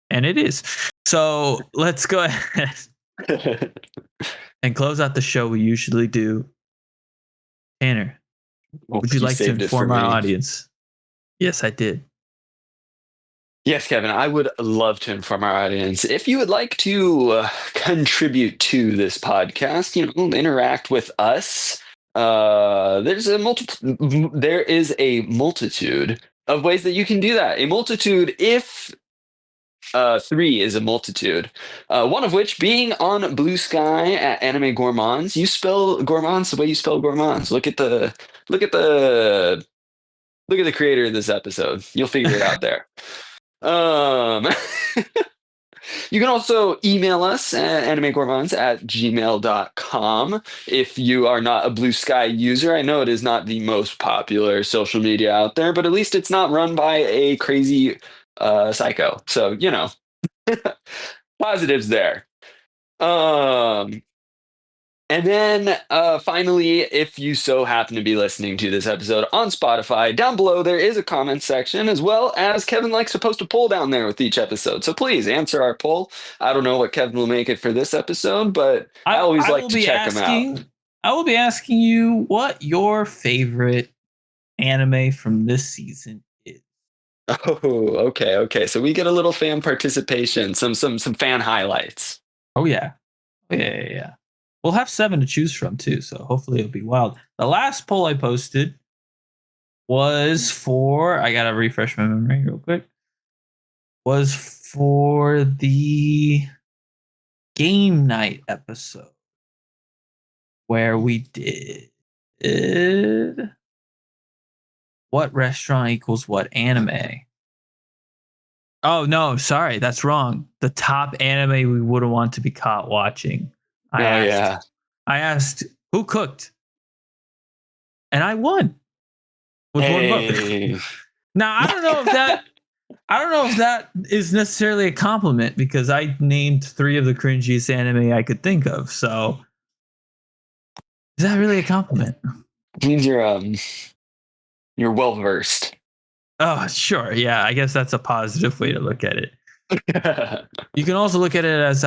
and it is. So let's go ahead and close out the show. We usually do. Tanner, would you like to inform our audience? Yes, I did. Yes, Kevin, I would love to inform our audience. If you would like to contribute to this podcast, interact with us, there is a multitude of ways that you can do that. A multitude, if 3 is a multitude. One of which being on Blue Sky at Anime Gourmands. You spell gourmands the way you spell gourmands. Look at the creator of this episode. You'll figure it out there. You can also email us at animegourmands@gmail.com if you are not a Blue Sky user. I know it is not the most popular social media out there, but at least it's not run by a crazy psycho. So, positives there. And then finally, if you so happen to be listening to this episode on Spotify, down below there is a comment section, as well as Kevin likes to post a poll down there with each episode. So please answer our poll. I don't know what Kevin will make it for this episode, but I always like to check him out. I will be asking you what your favorite anime from this season is. Oh, okay. So we get a little fan participation, some fan highlights. Oh yeah. We'll have 7 to choose from too, so hopefully it'll be wild. The last poll I posted was for, I gotta refresh my memory real quick, was for the game night episode where we did what restaurant equals what anime. Oh no, sorry, that's wrong. The top anime we wouldn't want to be caught watching. I asked who cooked, and I won with one vote. Now I don't know if that is necessarily a compliment because I named 3 of the cringiest anime I could think of. So is that really a compliment? It means you're well versed. Oh, sure. Yeah, I guess that's a positive way to look at it. You can also look at it as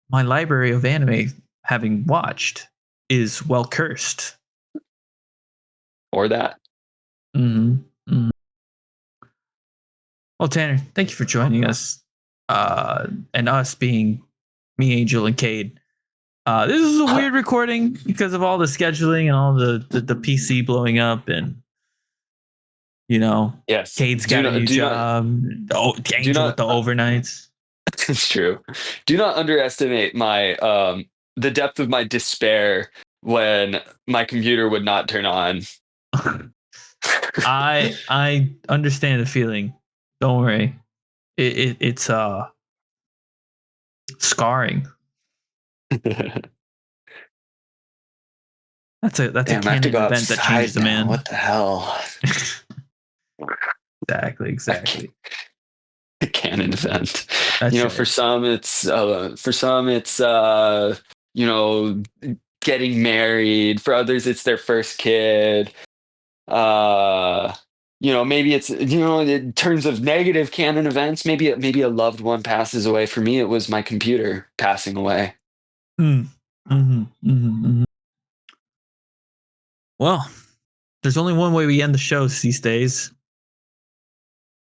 my library of anime, having watched, is well cursed. Or that. Mm-hmm. Well, Tanner, thank you for joining us. And us being me, Angel, and Cade. This is a weird recording because of all the scheduling and all the PC blowing up and yes, Cade's got a new job. Angel with the overnights. It's true. Do not underestimate my the depth of my despair when my computer would not turn on. I understand the feeling. Don't worry. It's scarring. That's a canon event that changes the man. What the hell? Exactly. A canon event. That's right. For some it's getting married. For others, it's their first kid. Maybe it's in terms of negative canon events. Maybe a loved one passes away. For me, it was my computer passing away. Well, there's only one way we end the show these days.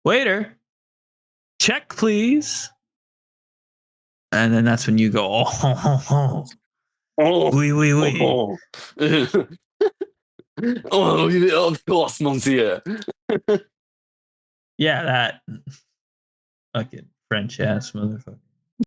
Waiter, check please. And then that's when you go, oui. Of course, monsieur. Yeah, that fucking French ass motherfucker.